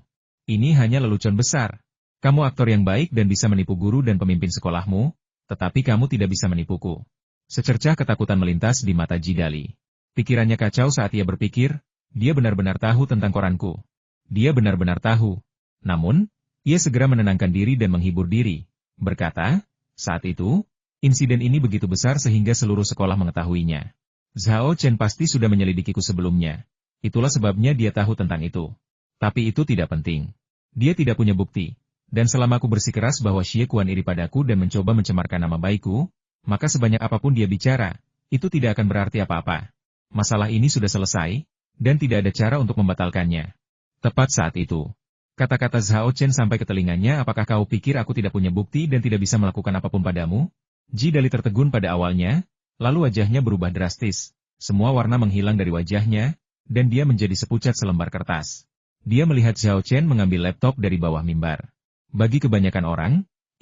Ini hanya lelucon besar. Kamu aktor yang baik dan bisa menipu guru dan pemimpin sekolahmu, tetapi kamu tidak bisa menipuku." Secercah ketakutan melintas di mata Ji Dali. Pikirannya kacau saat ia berpikir, dia benar-benar tahu tentang koranku. Dia benar-benar tahu. Namun, ia segera menenangkan diri dan menghibur diri, berkata, "Saat itu, insiden ini begitu besar sehingga seluruh sekolah mengetahuinya. Zhao Chen pasti sudah menyelidikiku sebelumnya. Itulah sebabnya dia tahu tentang itu. Tapi itu tidak penting. Dia tidak punya bukti. Dan selama aku bersikeras bahwa Xie Kuan iri padaku dan mencoba mencemarkan nama baikku, maka sebanyak apapun dia bicara, itu tidak akan berarti apa-apa. Masalah ini sudah selesai, dan tidak ada cara untuk membatalkannya." Tepat saat itu, kata-kata Zhao Chen sampai ke telinganya, "Apakah kau pikir aku tidak punya bukti dan tidak bisa melakukan apapun padamu?" Ji Dali tertegun pada awalnya, lalu wajahnya berubah drastis. Semua warna menghilang dari wajahnya, dan dia menjadi sepucat selembar kertas. Dia melihat Zhao Chen mengambil laptop dari bawah mimbar. Bagi kebanyakan orang,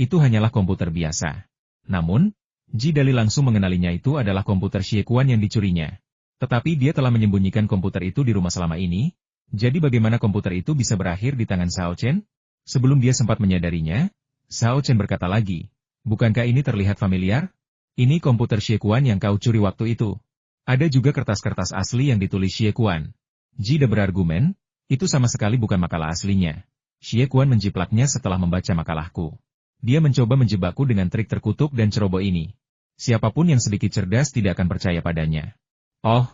itu hanyalah komputer biasa. Namun, Ji Dali langsung mengenalinya itu adalah komputer Xie Kuan yang dicurinya. Tetapi dia telah menyembunyikan komputer itu di rumah selama ini, jadi bagaimana komputer itu bisa berakhir di tangan Zhao Chen? Sebelum dia sempat menyadarinya, Zhao Chen berkata lagi, "Bukankah ini terlihat familiar? Ini komputer Xie Kuan yang kau curi waktu itu. Ada juga kertas-kertas asli yang ditulis Xie Kuan." Ji Dali berargumen, "Itu sama sekali bukan makalah aslinya. Xie Kuan menjiplaknya setelah membaca makalahku. Dia mencoba menjebakku dengan trik terkutuk dan ceroboh ini. Siapapun yang sedikit cerdas tidak akan percaya padanya." "Oh,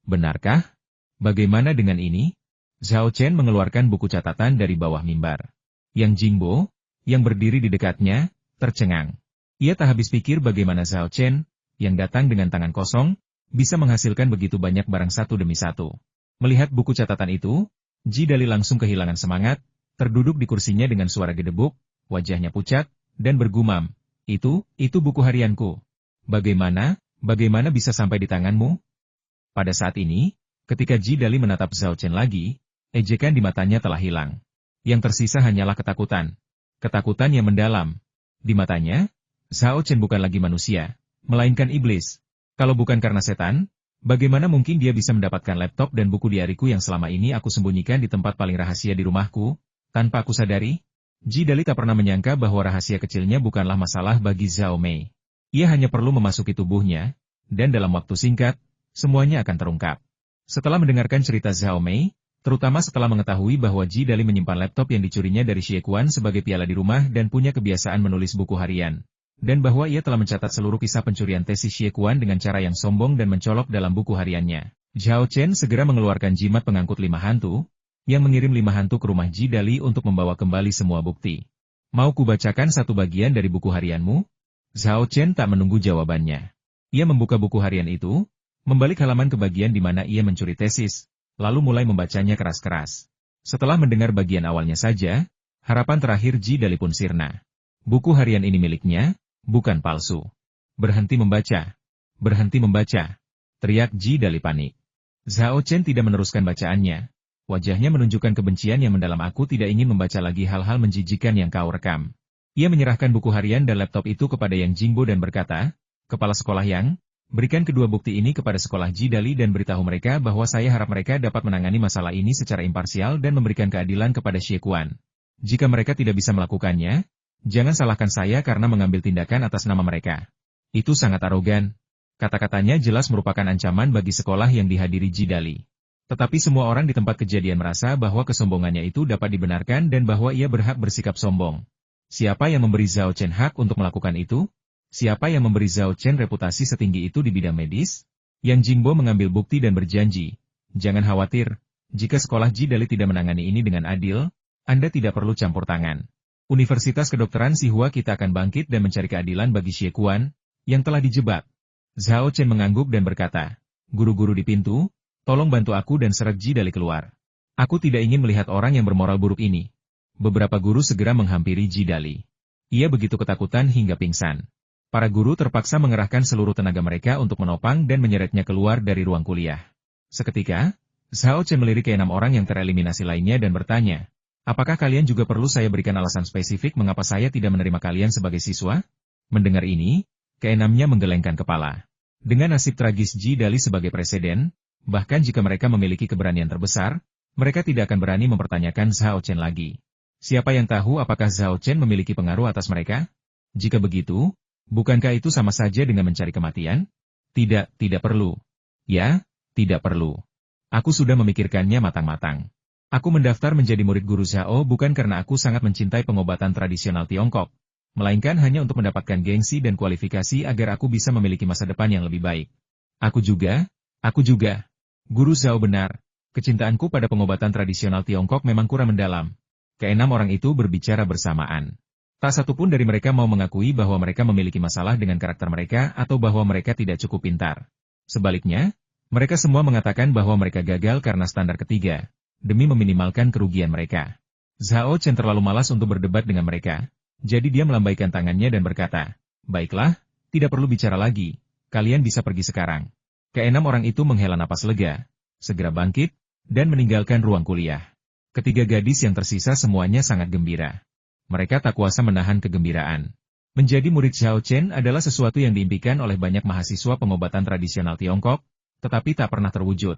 benarkah? Bagaimana dengan ini?" Zhao Chen mengeluarkan buku catatan dari bawah mimbar. Yang Jingbo, yang berdiri di dekatnya, tercengang. Ia tak habis pikir bagaimana Zhao Chen, yang datang dengan tangan kosong, bisa menghasilkan begitu banyak barang satu demi satu. Melihat buku catatan itu, Ji Dali langsung kehilangan semangat, terduduk di kursinya dengan suara gedebuk, wajahnya pucat, dan bergumam, itu buku harianku. Bagaimana bisa sampai di tanganmu?" Pada saat ini, ketika Ji Dali menatap Zhao Chen lagi, ejekan di matanya telah hilang. Yang tersisa hanyalah ketakutan. Ketakutan yang mendalam. Di matanya, Zhao Chen bukan lagi manusia, melainkan iblis. Kalau bukan karena setan, bagaimana mungkin dia bisa mendapatkan laptop dan buku diariku yang selama ini aku sembunyikan di tempat paling rahasia di rumahku, tanpa aku sadari? Ji Dali tak pernah menyangka bahwa rahasia kecilnya bukanlah masalah bagi Zhao Mei. Ia hanya perlu memasuki tubuhnya, dan dalam waktu singkat, semuanya akan terungkap. Setelah mendengarkan cerita Zhao Mei, terutama setelah mengetahui bahwa Ji Dali menyimpan laptop yang dicurinya dari Xie Quan sebagai piala di rumah dan punya kebiasaan menulis buku harian, dan bahwa ia telah mencatat seluruh kisah pencurian tesis Xie Quan dengan cara yang sombong dan mencolok dalam buku hariannya, Zhao Chen segera mengeluarkan jimat pengangkut 5 hantu, yang mengirim 5 hantu ke rumah Ji Dali untuk membawa kembali semua bukti. Mau kubacakan satu bagian dari buku harianmu? Zhao Chen tak menunggu jawabannya. Ia membuka buku harian itu, membalik halaman ke bagian di mana ia mencuri tesis, lalu mulai membacanya keras-keras. Setelah mendengar bagian awalnya saja, harapan terakhir Ji Dali pun sirna. Buku harian ini miliknya, bukan palsu. Berhenti membaca. Berhenti membaca. Teriak Ji Dali panik. Zhao Chen tidak meneruskan bacaannya. Wajahnya menunjukkan kebencian yang mendalam. Aku tidak ingin membaca lagi hal-hal menjijikan yang kau rekam. Ia menyerahkan buku harian dan laptop itu kepada Yang Jingbo dan berkata, Kepala sekolah Yang, berikan kedua bukti ini kepada sekolah Ji Dali dan beritahu mereka bahwa saya harap mereka dapat menangani masalah ini secara imparsial dan memberikan keadilan kepada Xie Quan. Jika mereka tidak bisa melakukannya, jangan salahkan saya karena mengambil tindakan atas nama mereka. Itu sangat arogan. Kata-katanya jelas merupakan ancaman bagi sekolah yang dihadiri Ji Dali. Tetapi semua orang di tempat kejadian merasa bahwa kesombongannya itu dapat dibenarkan dan bahwa ia berhak bersikap sombong. Siapa yang memberi Zhao Chen hak untuk melakukan itu? Siapa yang memberi Zhao Chen reputasi setinggi itu di bidang medis? Yang Jingbo mengambil bukti dan berjanji, jangan khawatir, jika sekolah Ji Dali tidak menangani ini dengan adil, Anda tidak perlu campur tangan. Universitas Kedokteran Sihua kita akan bangkit dan mencari keadilan bagi Xie Quan, yang telah dijebak. Zhao Chen mengangguk dan berkata, guru-guru di pintu, tolong bantu aku dan seret Ji Dali keluar. Aku tidak ingin melihat orang yang bermoral buruk ini. Beberapa guru segera menghampiri Ji Dali. Ia begitu ketakutan hingga pingsan. Para guru terpaksa mengerahkan seluruh tenaga mereka untuk menopang dan menyeretnya keluar dari ruang kuliah. Seketika, Zhao Chen melirik ke 6 orang yang tereliminasi lainnya dan bertanya, apakah kalian juga perlu saya berikan alasan spesifik mengapa saya tidak menerima kalian sebagai siswa? Mendengar ini, ke-6-nya menggelengkan kepala. Dengan nasib tragis Ji Dali sebagai presiden, bahkan jika mereka memiliki keberanian terbesar, mereka tidak akan berani mempertanyakan Zhao Chen lagi. Siapa yang tahu apakah Zhao Chen memiliki pengaruh atas mereka? Jika begitu, bukankah itu sama saja dengan mencari kematian? Tidak perlu. Ya, tidak perlu. Aku sudah memikirkannya matang-matang. Aku mendaftar menjadi murid guru Zhao bukan karena aku sangat mencintai pengobatan tradisional Tiongkok, melainkan hanya untuk mendapatkan gengsi dan kualifikasi agar aku bisa memiliki masa depan yang lebih baik. Aku juga. Guru Zhao benar, kecintaanku pada pengobatan tradisional Tiongkok memang kurang mendalam. Ke-6 orang itu berbicara bersamaan. Tak satu pun dari mereka mau mengakui bahwa mereka memiliki masalah dengan karakter mereka atau bahwa mereka tidak cukup pintar. Sebaliknya, mereka semua mengatakan bahwa mereka gagal karena standar ketiga, demi meminimalkan kerugian mereka. Zhao Chen terlalu malas untuk berdebat dengan mereka, jadi dia melambaikan tangannya dan berkata, baiklah, tidak perlu bicara lagi, kalian bisa pergi sekarang. Ke-6 orang itu menghela napas lega, segera bangkit, dan meninggalkan ruang kuliah. Ketiga gadis yang tersisa semuanya sangat gembira. Mereka tak kuasa menahan kegembiraan. Menjadi murid Zhao Chen adalah sesuatu yang diimpikan oleh banyak mahasiswa pengobatan tradisional Tiongkok, tetapi tak pernah terwujud.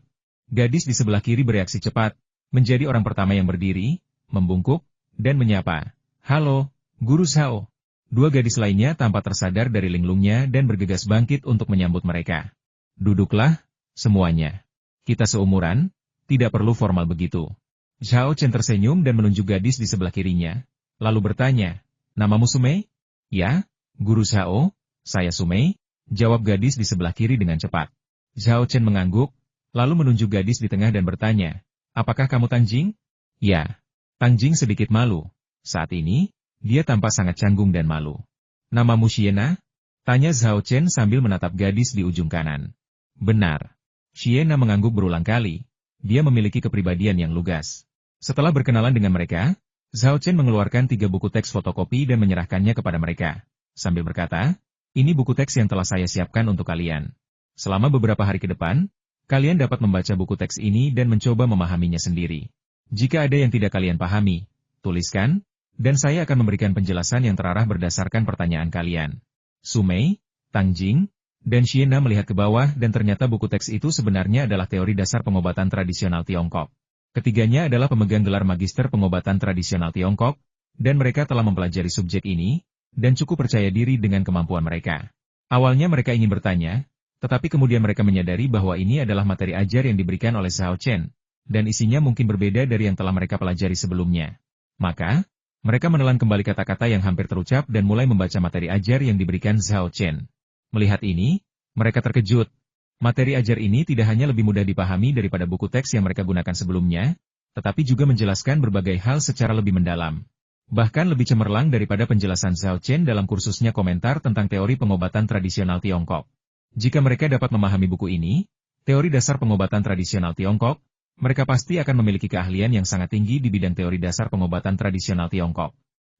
Gadis di sebelah kiri bereaksi cepat, menjadi orang pertama yang berdiri, membungkuk, dan menyapa. Halo, Guru Zhao. Dua gadis lainnya tampak tersadar dari linglungnya dan bergegas bangkit untuk menyambut mereka. Duduklah, semuanya. Kita seumuran, tidak perlu formal begitu. Zhao Chen tersenyum dan menunjuk gadis di sebelah kirinya. Lalu bertanya, namamu Sumei? Ya, Guru Zhao, saya Sumei, jawab gadis di sebelah kiri dengan cepat. Zhao Chen mengangguk, lalu menunjuk gadis di tengah dan bertanya, apakah kamu Tang Jing? Ya. Tang Jing sedikit malu. Saat ini, dia tampak sangat canggung dan malu. Namamu Xiena? Tanya Zhao Chen sambil menatap gadis di ujung kanan. Benar. Xiena mengangguk berulang kali. Dia memiliki kepribadian yang lugas. Setelah berkenalan dengan mereka, Zhao Chen mengeluarkan 3 buku teks fotokopi dan menyerahkannya kepada mereka, sambil berkata, ini buku teks yang telah saya siapkan untuk kalian. Selama beberapa hari ke depan, kalian dapat membaca buku teks ini dan mencoba memahaminya sendiri. Jika ada yang tidak kalian pahami, tuliskan, dan saya akan memberikan penjelasan yang terarah berdasarkan pertanyaan kalian. Sumei, Tang Jing, dan Xiena melihat ke bawah dan ternyata buku teks itu sebenarnya adalah teori dasar pengobatan tradisional Tiongkok. Ketiganya adalah pemegang gelar magister pengobatan tradisional Tiongkok, dan mereka telah mempelajari subjek ini, dan cukup percaya diri dengan kemampuan mereka. Awalnya mereka ingin bertanya, tetapi kemudian mereka menyadari bahwa ini adalah materi ajar yang diberikan oleh Zhao Chen, dan isinya mungkin berbeda dari yang telah mereka pelajari sebelumnya. Maka, mereka menelan kembali kata-kata yang hampir terucap dan mulai membaca materi ajar yang diberikan Zhao Chen. Melihat ini, mereka terkejut. Materi ajar ini tidak hanya lebih mudah dipahami daripada buku teks yang mereka gunakan sebelumnya, tetapi juga menjelaskan berbagai hal secara lebih mendalam. Bahkan lebih cemerlang daripada penjelasan Zhao Chen dalam kursusnya komentar tentang teori pengobatan tradisional Tiongkok. Jika mereka dapat memahami buku ini, teori dasar pengobatan tradisional Tiongkok, mereka pasti akan memiliki keahlian yang sangat tinggi di bidang teori dasar pengobatan tradisional Tiongkok.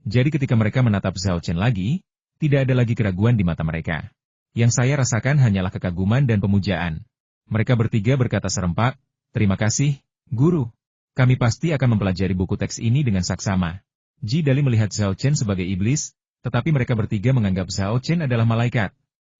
Jadi ketika mereka menatap Zhao Chen lagi, tidak ada lagi keraguan di mata mereka. Yang saya rasakan hanyalah kekaguman dan pemujaan. Mereka bertiga berkata serempak, "Terima kasih, Guru. Kami pasti akan mempelajari buku teks ini dengan saksama." Ji Dali melihat Zhao Chen sebagai iblis, tetapi mereka bertiga menganggap Zhao Chen adalah malaikat.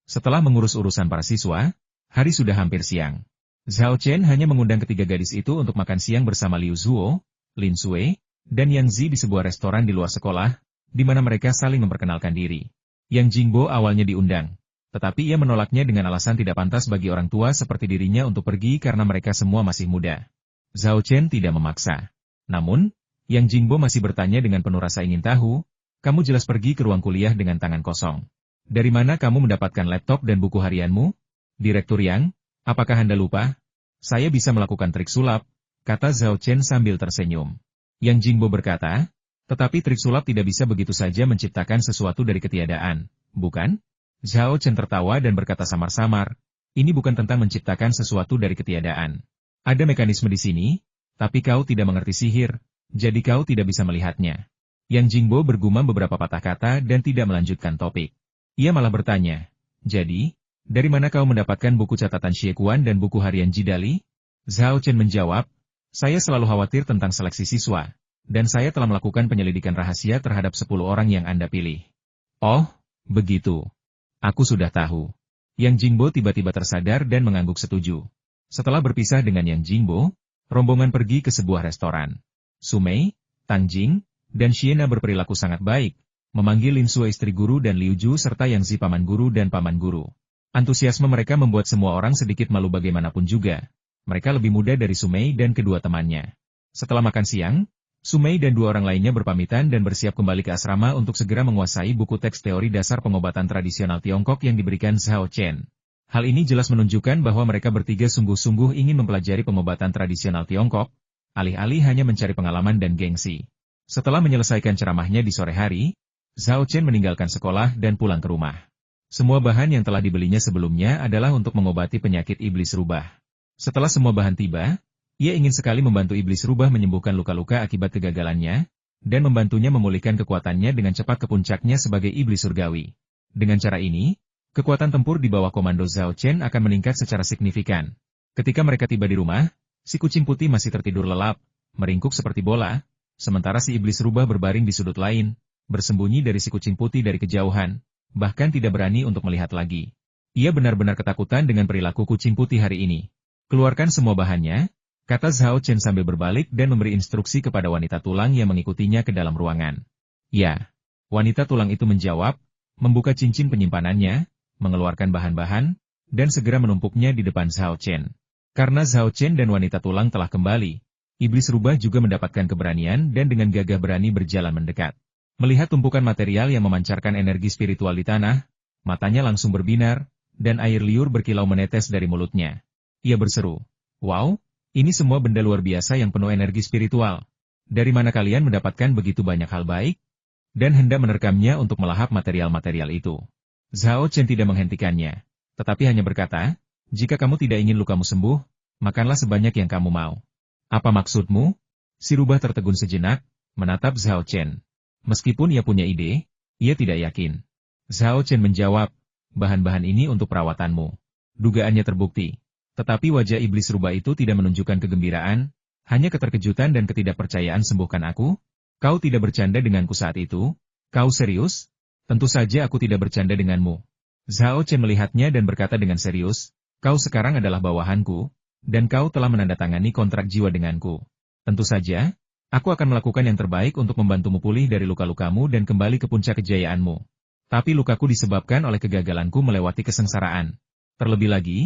Setelah mengurus urusan para siswa, hari sudah hampir siang. Zhao Chen hanya mengundang ketiga gadis itu untuk makan siang bersama Liu Zuo, Lin Sui, dan Yang Zi di sebuah restoran di luar sekolah, di mana mereka saling memperkenalkan diri. Yang Jingbo awalnya diundang, tetapi ia menolaknya dengan alasan tidak pantas bagi orang tua seperti dirinya untuk pergi karena mereka semua masih muda. Zhao Chen tidak memaksa. Namun, Yang Jingbo masih bertanya dengan penuh rasa ingin tahu, "Kamu jelas pergi ke ruang kuliah dengan tangan kosong. Dari mana kamu mendapatkan laptop dan buku harianmu?" "Direktur Yang, apakah Anda lupa? Saya bisa melakukan trik sulap," kata Zhao Chen sambil tersenyum. Yang Jingbo berkata, "Tetapi trik sulap tidak bisa begitu saja menciptakan sesuatu dari ketiadaan, bukan?" Zhao Chen tertawa dan berkata samar-samar, "Ini bukan tentang menciptakan sesuatu dari ketiadaan. Ada mekanisme di sini, tapi kau tidak mengerti sihir, jadi kau tidak bisa melihatnya." Yang Jingbo bergumam beberapa patah kata dan tidak melanjutkan topik. Ia malah bertanya, "Jadi, dari mana kau mendapatkan buku catatan Xie Kuan dan buku harian Jidali?" Zhao Chen menjawab, "Saya selalu khawatir tentang seleksi siswa, dan saya telah melakukan penyelidikan rahasia terhadap 10 orang yang Anda pilih." "Oh, begitu. Aku sudah tahu." Yang Jingbo tiba-tiba tersadar dan mengangguk setuju. Setelah berpisah dengan Yang Jingbo, rombongan pergi ke sebuah restoran. Sumei, Tang Jing, dan Xiena berperilaku sangat baik, memanggil Lin Sui istri guru dan Liu Ju serta Yang Zi paman guru dan paman guru. Antusiasme mereka membuat semua orang sedikit malu bagaimanapun juga. Mereka lebih muda dari Sumei dan kedua temannya. Setelah makan siang, Sumei dan dua orang lainnya berpamitan dan bersiap kembali ke asrama untuk segera menguasai buku teks teori dasar pengobatan tradisional Tiongkok yang diberikan Zhao Chen. Hal ini jelas menunjukkan bahwa mereka bertiga sungguh-sungguh ingin mempelajari pengobatan tradisional Tiongkok, alih-alih hanya mencari pengalaman dan gengsi. Setelah menyelesaikan ceramahnya di sore hari, Zhao Chen meninggalkan sekolah dan pulang ke rumah. Semua bahan yang telah dibelinya sebelumnya adalah untuk mengobati penyakit iblis rubah. Setelah semua bahan tiba, ia ingin sekali membantu iblis rubah menyembuhkan luka-luka akibat kegagalannya, dan membantunya memulihkan kekuatannya dengan cepat ke puncaknya sebagai iblis surgawi. Dengan cara ini, kekuatan tempur di bawah komando Zhao Chen akan meningkat secara signifikan. Ketika mereka tiba di rumah, si kucing putih masih tertidur lelap, meringkuk seperti bola, sementara si iblis rubah berbaring di sudut lain, bersembunyi dari si kucing putih dari kejauhan, bahkan tidak berani untuk melihat lagi. Ia benar-benar ketakutan dengan perilaku kucing putih hari ini. "Keluarkan semua bahannya," kata Zhao Chen sambil berbalik dan memberi instruksi kepada wanita tulang yang mengikutinya ke dalam ruangan. "Ya." Wanita tulang itu menjawab, membuka cincin penyimpanannya, mengeluarkan bahan-bahan, dan segera menumpuknya di depan Zhao Chen. Karena Zhao Chen dan wanita tulang telah kembali, iblis rubah juga mendapatkan keberanian dan dengan gagah berani berjalan mendekat. Melihat tumpukan material yang memancarkan energi spiritual di tanah, matanya langsung berbinar, dan air liur berkilau menetes dari mulutnya. Ia berseru, "Wow! Ini semua benda luar biasa yang penuh energi spiritual. Dari mana kalian mendapatkan begitu banyak hal baik?" Dan hendak menerkamnya untuk melahap material-material itu. Zhao Chen tidak menghentikannya, tetapi hanya berkata, "Jika kamu tidak ingin lukamu sembuh, makanlah sebanyak yang kamu mau." "Apa maksudmu?" Si rubah tertegun sejenak, menatap Zhao Chen. Meskipun ia punya ide, ia tidak yakin. Zhao Chen menjawab, "Bahan-bahan ini untuk perawatanmu." Dugaannya terbukti. Tetapi wajah iblis rubah itu tidak menunjukkan kegembiraan, hanya keterkejutan dan ketidakpercayaan. "Sembuhkan aku? Kau tidak bercanda denganku saat itu? Kau serius?" "Tentu saja aku tidak bercanda denganmu." Zhao Chen melihatnya dan berkata dengan serius, "Kau sekarang adalah bawahanku, dan kau telah menandatangani kontrak jiwa denganku. Tentu saja, aku akan melakukan yang terbaik untuk membantumu pulih dari luka-lukamu dan kembali ke puncak kejayaanmu." Tapi lukaku disebabkan oleh kegagalanku melewati kesengsaraan. Terlebih lagi,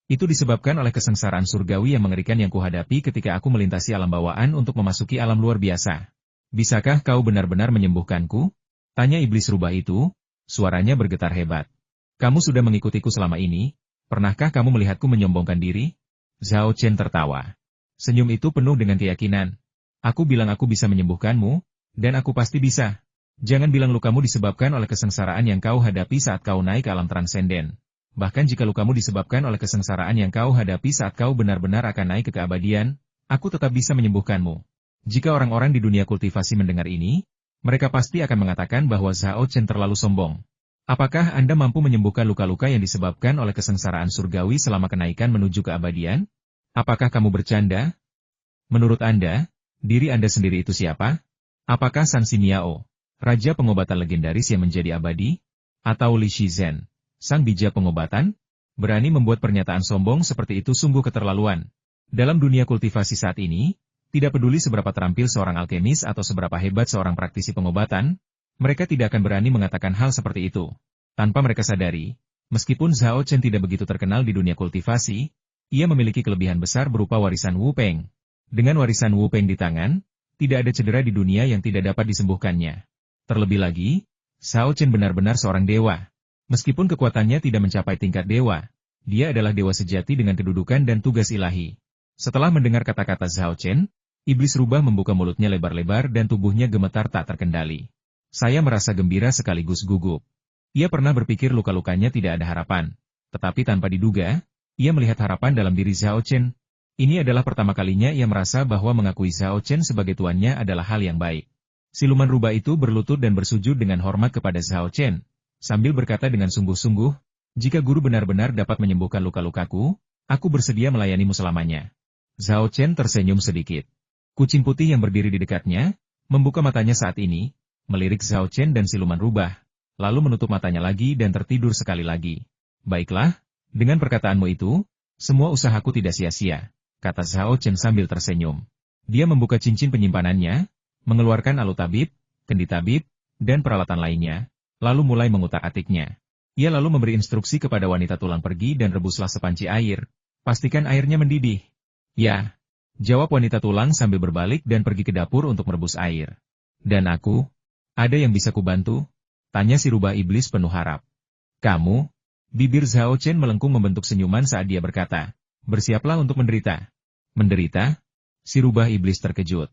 itu disebabkan oleh kesengsaraan surgawi yang mengerikan yang kuhadapi ketika aku melintasi alam bawaan untuk memasuki alam luar biasa. Bisakah kau benar-benar menyembuhkanku? Tanya iblis rubah itu, suaranya bergetar hebat. Kamu sudah mengikutiku selama ini, pernahkah kamu melihatku menyombongkan diri? Zhao Chen tertawa. Senyum itu penuh dengan keyakinan. Aku bilang aku bisa menyembuhkanmu, dan aku pasti bisa. Jangan bilang lukamu disebabkan oleh kesengsaraan yang kau hadapi saat kau naik ke alam transenden. Bahkan jika lukamu disebabkan oleh kesengsaraan yang kau hadapi saat kau benar-benar akan naik ke keabadian, aku tetap bisa menyembuhkanmu. Jika orang-orang di dunia kultivasi mendengar ini, mereka pasti akan mengatakan bahwa Zhao Chen terlalu sombong. Apakah Anda mampu menyembuhkan luka-luka yang disebabkan oleh kesengsaraan surgawi selama kenaikan menuju keabadian? Apakah kamu bercanda? Menurut Anda, diri Anda sendiri itu siapa? Apakah San Ximiao, raja pengobatan legendaris yang menjadi abadi? Atau Li Shizhen, sang bija pengobatan? Berani membuat pernyataan sombong seperti itu sungguh keterlaluan. Dalam dunia kultivasi saat ini, tidak peduli seberapa terampil seorang alkemis atau seberapa hebat seorang praktisi pengobatan, mereka tidak akan berani mengatakan hal seperti itu. Tanpa mereka sadari, meskipun Zhao Chen tidak begitu terkenal di dunia kultivasi, ia memiliki kelebihan besar berupa warisan Wu Peng. Dengan warisan Wu Peng di tangan, tidak ada cedera di dunia yang tidak dapat disembuhkannya. Terlebih lagi, Zhao Chen benar-benar seorang dewa. Meskipun kekuatannya tidak mencapai tingkat dewa, dia adalah dewa sejati dengan kedudukan dan tugas ilahi. Setelah mendengar kata-kata Zhao Chen, iblis rubah membuka mulutnya lebar-lebar dan tubuhnya gemetar tak terkendali. Saya merasa gembira sekaligus gugup. Ia pernah berpikir luka-lukanya tidak ada harapan. Tetapi tanpa diduga, ia melihat harapan dalam diri Zhao Chen. Ini adalah pertama kalinya ia merasa bahwa mengakui Zhao Chen sebagai tuannya adalah hal yang baik. Siluman rubah itu berlutut dan bersujud dengan hormat kepada Zhao Chen, sambil berkata dengan sungguh-sungguh, jika guru benar-benar dapat menyembuhkan luka-lukaku, aku bersedia melayanimu selamanya. Zhao Chen tersenyum sedikit. Kucing putih yang berdiri di dekatnya, membuka matanya saat ini, melirik Zhao Chen dan siluman rubah, lalu menutup matanya lagi dan tertidur sekali lagi. Baiklah, dengan perkataanmu itu, semua usahaku tidak sia-sia, kata Zhao Chen sambil tersenyum. Dia membuka cincin penyimpanannya, mengeluarkan alu tabib, kendi tabib, dan peralatan lainnya, lalu mulai mengutak-atiknya. Ia lalu memberi instruksi kepada wanita tulang pergi dan rebuslah sepanci air, pastikan airnya mendidih. Ya, jawab wanita tulang sambil berbalik dan pergi ke dapur untuk merebus air. Dan aku? Ada yang bisa kubantu? Tanya si rubah iblis penuh harap. Kamu? Bibir Zhao Chen melengkung membentuk senyuman saat dia berkata, bersiaplah untuk menderita. Menderita? Si rubah iblis terkejut.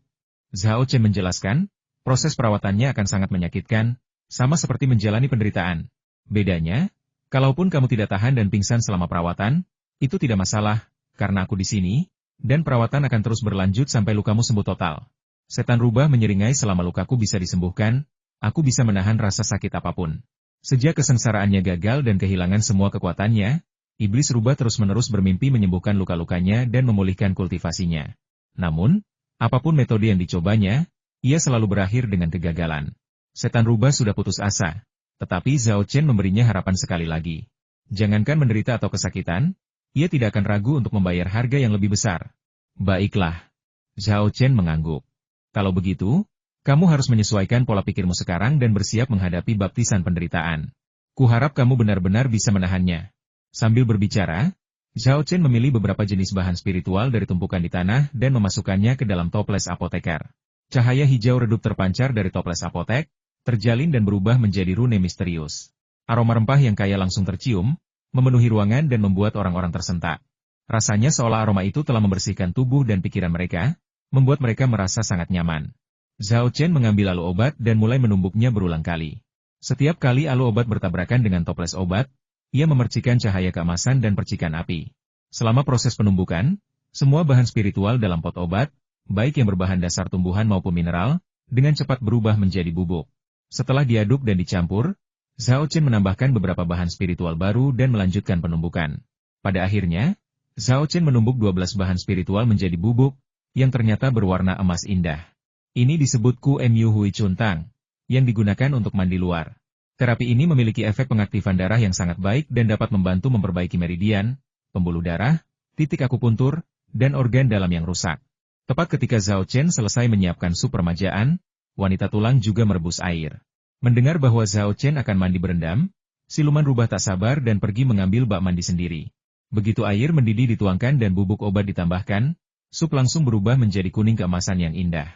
Zhao Chen menjelaskan, proses perawatannya akan sangat menyakitkan, sama seperti menjalani penderitaan. Bedanya, kalaupun kamu tidak tahan dan pingsan selama perawatan, itu tidak masalah, karena aku di sini, dan perawatan akan terus berlanjut sampai lukamu sembuh total. Setan rubah menyeringai selama lukaku bisa disembuhkan, aku bisa menahan rasa sakit apapun. Sejak kesengsaraannya gagal dan kehilangan semua kekuatannya, iblis rubah terus-menerus bermimpi menyembuhkan luka-lukanya dan memulihkan kultivasinya. Namun, apapun metode yang dicobanya, ia selalu berakhir dengan kegagalan. Setan rubah sudah putus asa, tetapi Zhao Chen memberinya harapan sekali lagi. Jangankan menderita atau kesakitan, ia tidak akan ragu untuk membayar harga yang lebih besar. Baiklah. Zhao Chen mengangguk. Kalau begitu, kamu harus menyesuaikan pola pikirmu sekarang dan bersiap menghadapi baptisan penderitaan. Kuharap kamu benar-benar bisa menahannya. Sambil berbicara, Zhao Chen memilih beberapa jenis bahan spiritual dari tumpukan di tanah dan memasukkannya ke dalam toples apoteker. Cahaya hijau redup terpancar dari toples apotek, terjalin dan berubah menjadi rune misterius. Aroma rempah yang kaya langsung tercium, memenuhi ruangan dan membuat orang-orang tersentak. Rasanya seolah aroma itu telah membersihkan tubuh dan pikiran mereka, membuat mereka merasa sangat nyaman. Zhao Chen mengambil alu obat dan mulai menumbuknya berulang kali. Setiap kali alu obat bertabrakan dengan toples obat, ia memercikan cahaya keemasan dan percikan api. Selama proses penumbukan, semua bahan spiritual dalam pot obat, baik yang berbahan dasar tumbuhan maupun mineral, dengan cepat berubah menjadi bubuk. Setelah diaduk dan dicampur, Zhao Chen menambahkan beberapa bahan spiritual baru dan melanjutkan penumbukan. Pada akhirnya, Zhao Chen menumbuk 12 bahan spiritual menjadi bubuk, yang ternyata berwarna emas indah. Ini disebut Ku Mu Hui Chuntang, yang digunakan untuk mandi luar. Terapi ini memiliki efek pengaktifan darah yang sangat baik dan dapat membantu memperbaiki meridian, pembuluh darah, titik akupuntur, dan organ dalam yang rusak. Tepat ketika Zhao Chen selesai menyiapkan sup permajaan, wanita tulang juga merebus air. Mendengar bahwa Zhao Chen akan mandi berendam, siluman rubah tak sabar dan pergi mengambil bak mandi sendiri. Begitu air mendidih dituangkan dan bubuk obat ditambahkan, sup langsung berubah menjadi kuning keemasan yang indah.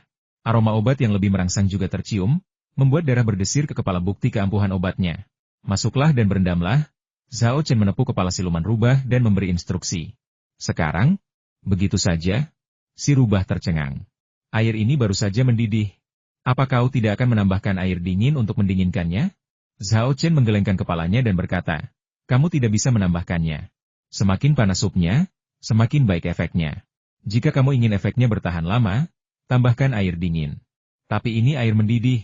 Aroma obat yang lebih merangsang juga tercium, membuat darah berdesir ke kepala bukti keampuhan obatnya. Masuklah dan berendamlah. Zhao Chen menepuk kepala siluman rubah dan memberi instruksi. Sekarang, begitu saja, si rubah tercengang. Air ini baru saja mendidih. Apa kau tidak akan menambahkan air dingin untuk mendinginkannya? Zhao Chen menggelengkan kepalanya dan berkata, kamu tidak bisa menambahkannya. Semakin panas supnya, semakin baik efeknya. Jika kamu ingin efeknya bertahan lama, tambahkan air dingin. Tapi ini air mendidih.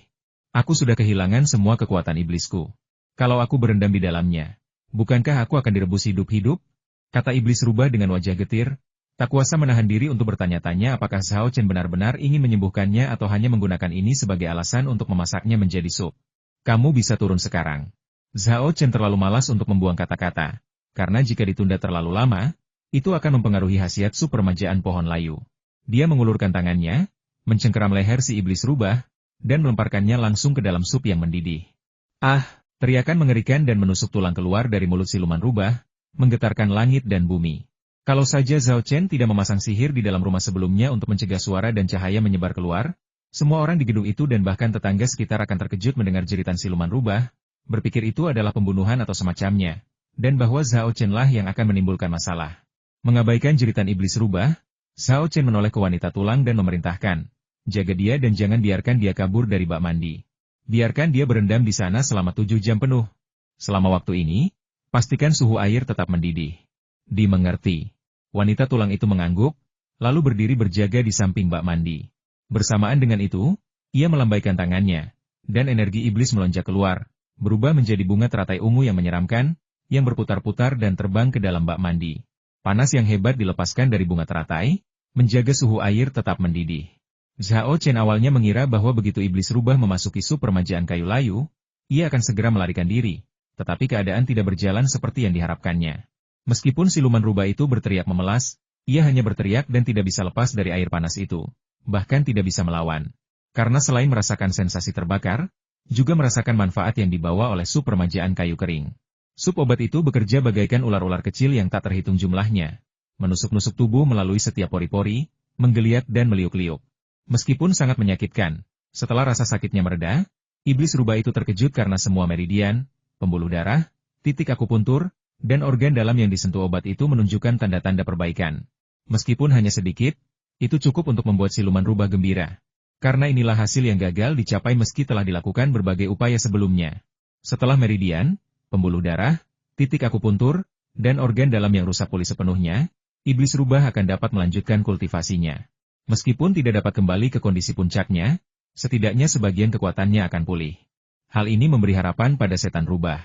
Aku sudah kehilangan semua kekuatan iblisku. Kalau aku berendam di dalamnya, bukankah aku akan direbus hidup-hidup? Kata iblis rubah dengan wajah getir, tak kuasa menahan diri untuk bertanya-tanya apakah Zhao Chen benar-benar ingin menyembuhkannya atau hanya menggunakan ini sebagai alasan untuk memasaknya menjadi sup. Kamu bisa turun sekarang. Zhao Chen terlalu malas untuk membuang kata-kata, karena jika ditunda terlalu lama, itu akan mempengaruhi khasiat sup permajaan pohon layu. Dia mengulurkan tangannya, mencengkeram leher si iblis rubah, dan melemparkannya langsung ke dalam sup yang mendidih. Ah! Teriakan mengerikan dan menusuk tulang keluar dari mulut siluman rubah, menggetarkan langit dan bumi. Kalau saja Zhao Chen tidak memasang sihir di dalam rumah sebelumnya untuk mencegah suara dan cahaya menyebar keluar, semua orang di gedung itu dan bahkan tetangga sekitar akan terkejut mendengar jeritan siluman rubah, berpikir itu adalah pembunuhan atau semacamnya, dan bahwa Zhao Chen lah yang akan menimbulkan masalah. Mengabaikan jeritan iblis rubah, Zhao Chen menoleh ke wanita tulang dan memerintahkan, jaga dia dan jangan biarkan dia kabur dari bak mandi. Biarkan dia berendam di sana selama 7 jam penuh. Selama waktu ini, pastikan suhu air tetap mendidih. Dimengerti. Wanita tulang itu mengangguk, lalu berdiri berjaga di samping bak mandi. Bersamaan dengan itu, ia melambaikan tangannya, dan energi iblis melonjak keluar, berubah menjadi bunga teratai ungu yang menyeramkan, yang berputar-putar dan terbang ke dalam bak mandi. Panas yang hebat dilepaskan dari bunga teratai, menjaga suhu air tetap mendidih. Zhao Chen awalnya mengira bahwa begitu iblis rubah memasuki sup permajaan kayu layu, ia akan segera melarikan diri, tetapi keadaan tidak berjalan seperti yang diharapkannya. Meskipun siluman rubah itu berteriak memelas, ia hanya berteriak dan tidak bisa lepas dari air panas itu, bahkan tidak bisa melawan. Karena selain merasakan sensasi terbakar, juga merasakan manfaat yang dibawa oleh sup permajaan kayu kering. Sup obat itu bekerja bagaikan ular-ular kecil yang tak terhitung jumlahnya, menusuk-nusuk tubuh melalui setiap pori-pori, menggeliat dan meliuk-liuk. Meskipun sangat menyakitkan, setelah rasa sakitnya mereda, iblis rubah itu terkejut karena semua meridian, pembuluh darah, titik akupuntur, dan organ dalam yang disentuh obat itu menunjukkan tanda-tanda perbaikan. Meskipun hanya sedikit, itu cukup untuk membuat siluman rubah gembira. Karena inilah hasil yang gagal dicapai meski telah dilakukan berbagai upaya sebelumnya. Setelah meridian, pembuluh darah, titik akupuntur, dan organ dalam yang rusak pulih sepenuhnya, iblis rubah akan dapat melanjutkan kultivasinya. Meskipun tidak dapat kembali ke kondisi puncaknya, setidaknya sebagian kekuatannya akan pulih. Hal ini memberi harapan pada setan rubah.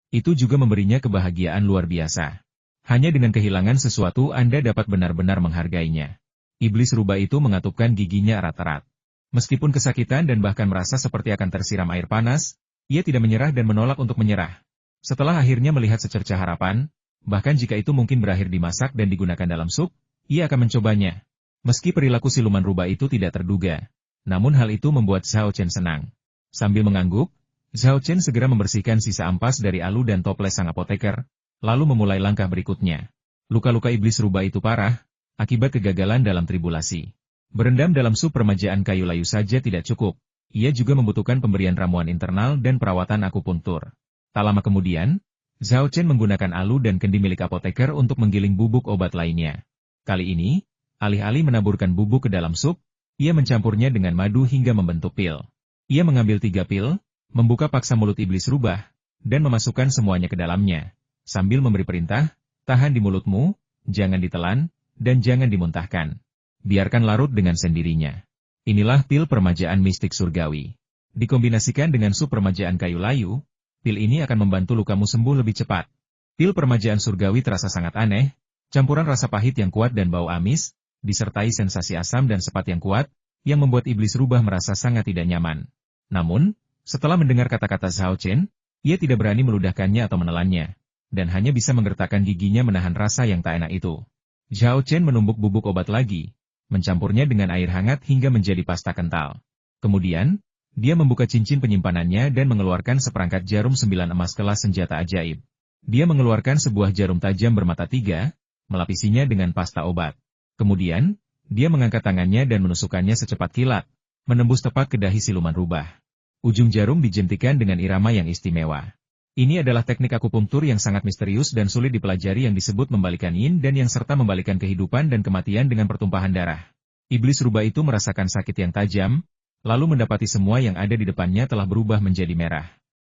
Itu juga memberinya kebahagiaan luar biasa. Hanya dengan kehilangan sesuatu Anda dapat benar-benar menghargainya. Iblis rubah itu mengatupkan giginya erat-erat. Meskipun kesakitan dan bahkan merasa seperti akan tersiram air panas, ia tidak menyerah dan menolak untuk menyerah. Setelah akhirnya melihat secercah harapan, bahkan jika itu mungkin berakhir dimasak dan digunakan dalam sup, ia akan mencobanya. Meski perilaku siluman rubah itu tidak terduga, namun hal itu membuat Zhao Chen senang. Sambil mengangguk, Zhao Chen segera membersihkan sisa ampas dari alu dan toples sang apoteker, lalu memulai langkah berikutnya. Luka-luka iblis rubah itu parah, akibat kegagalan dalam tribulasi. Berendam dalam sup permajaan kayu layu saja tidak cukup, ia juga membutuhkan pemberian ramuan internal dan perawatan akupuntur. Tak lama kemudian, Zhao Chen menggunakan alu dan kendi milik apoteker untuk menggiling bubuk obat lainnya. Kali ini, alih-alih menaburkan bubuk ke dalam sup, ia mencampurnya dengan madu hingga membentuk pil. Ia mengambil 3 pil, membuka paksa mulut iblis rubah, dan memasukkan semuanya ke dalamnya, sambil memberi perintah, tahan di mulutmu, jangan ditelan, dan jangan dimuntahkan. Biarkan larut dengan sendirinya. Inilah pil permajaan mistik surgawi. Dikombinasikan dengan sup permajaan kayu layu, pil ini akan membantu lukamu sembuh lebih cepat. Pil permajaan surgawi terasa sangat aneh, campuran rasa pahit yang kuat dan bau amis, disertai sensasi asam dan sepat yang kuat, yang membuat iblis rubah merasa sangat tidak nyaman. Namun, setelah mendengar kata-kata Zhao Chen, ia tidak berani meludahkannya atau menelannya, dan hanya bisa menggertakkan giginya menahan rasa yang tak enak itu. Zhao Chen menumbuk bubuk obat lagi, mencampurnya dengan air hangat hingga menjadi pasta kental. Kemudian, Dia membuka cincin penyimpanannya dan mengeluarkan seperangkat jarum 9 emas kelas senjata ajaib. Dia mengeluarkan sebuah jarum tajam bermata 3, melapisinya dengan pasta obat. Kemudian, dia mengangkat tangannya dan menusukkannya secepat kilat, menembus tepat ke dahi siluman rubah. Ujung jarum dijentikan dengan irama yang istimewa. Ini adalah teknik akupunktur yang sangat misterius dan sulit dipelajari yang disebut membalikan yin dan yang serta membalikan kehidupan dan kematian dengan pertumpahan darah. Iblis rubah itu merasakan sakit yang tajam, lalu mendapati semua yang ada di depannya telah berubah menjadi merah.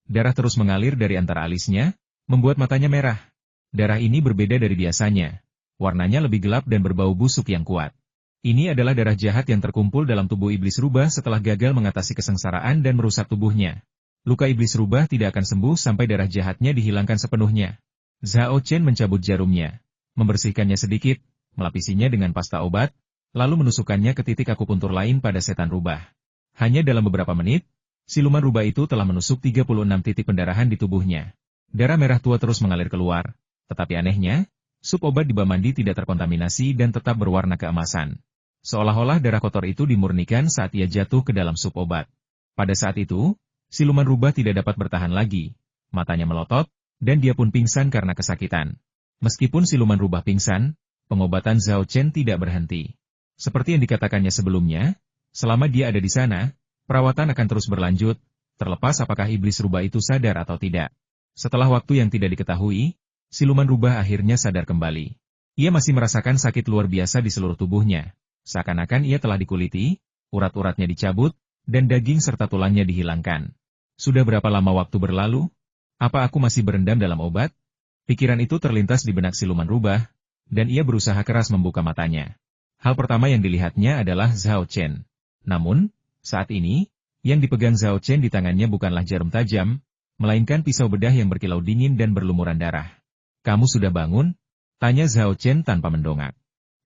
Darah terus mengalir dari antara alisnya, membuat matanya merah. Darah ini berbeda dari biasanya. Warnanya lebih gelap dan berbau busuk yang kuat. Ini adalah darah jahat yang terkumpul dalam tubuh iblis rubah setelah gagal mengatasi kesengsaraan dan merusak tubuhnya. Luka iblis rubah tidak akan sembuh sampai darah jahatnya dihilangkan sepenuhnya. Zhao Chen mencabut jarumnya, membersihkannya sedikit, melapisinya dengan pasta obat, lalu menusukkannya ke titik akupuntur lain pada setan rubah. Hanya dalam beberapa menit, siluman rubah itu telah menusuk 36 titik pendarahan di tubuhnya. Darah merah tua terus mengalir keluar, tetapi anehnya, sup obat di bak mandi tidak terkontaminasi dan tetap berwarna keemasan. Seolah-olah darah kotor itu dimurnikan saat ia jatuh ke dalam sup obat. Pada saat itu, siluman rubah tidak dapat bertahan lagi, matanya melotot, dan dia pun pingsan karena kesakitan. Meskipun siluman rubah pingsan, pengobatan Zhao Chen tidak berhenti. Seperti yang dikatakannya sebelumnya, selama dia ada di sana, perawatan akan terus berlanjut, terlepas apakah iblis rubah itu sadar atau tidak. Setelah waktu yang tidak diketahui, siluman rubah akhirnya sadar kembali. Ia masih merasakan sakit luar biasa di seluruh tubuhnya. Seakan-akan ia telah dikuliti, urat-uratnya dicabut, dan daging serta tulangnya dihilangkan. Sudah berapa lama waktu berlalu? Apa aku masih berendam dalam obat? Pikiran itu terlintas di benak siluman rubah, dan ia berusaha keras membuka matanya. Hal pertama yang dilihatnya adalah Zhao Chen. Namun, saat ini, yang dipegang Zhao Chen di tangannya bukanlah jarum tajam, melainkan pisau bedah yang berkilau dingin dan berlumuran darah. "Kamu sudah bangun?" tanya Zhao Chen tanpa mendongak.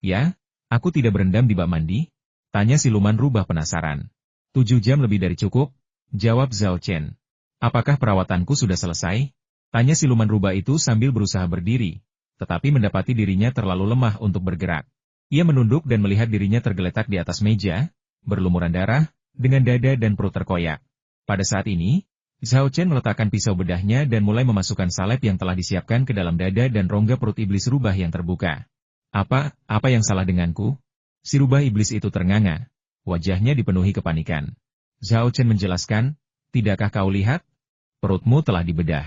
"Ya, aku tidak berendam di bak mandi?" tanya siluman rubah penasaran. 7 jam lebih dari cukup, jawab Zhao Chen. "Apakah perawatanku sudah selesai?" tanya siluman rubah itu sambil berusaha berdiri, tetapi mendapati dirinya terlalu lemah untuk bergerak. Ia menunduk dan melihat dirinya tergeletak di atas meja, berlumuran darah, dengan dada dan perut terkoyak. Pada saat ini, Zhao Chen meletakkan pisau bedahnya dan mulai memasukkan salep yang telah disiapkan ke dalam dada dan rongga perut iblis rubah yang terbuka. Apa yang salah denganku?" Si rubah iblis itu ternganga. Wajahnya dipenuhi kepanikan. Zhao Chen menjelaskan, "Tidakkah kau lihat? Perutmu telah dibedah.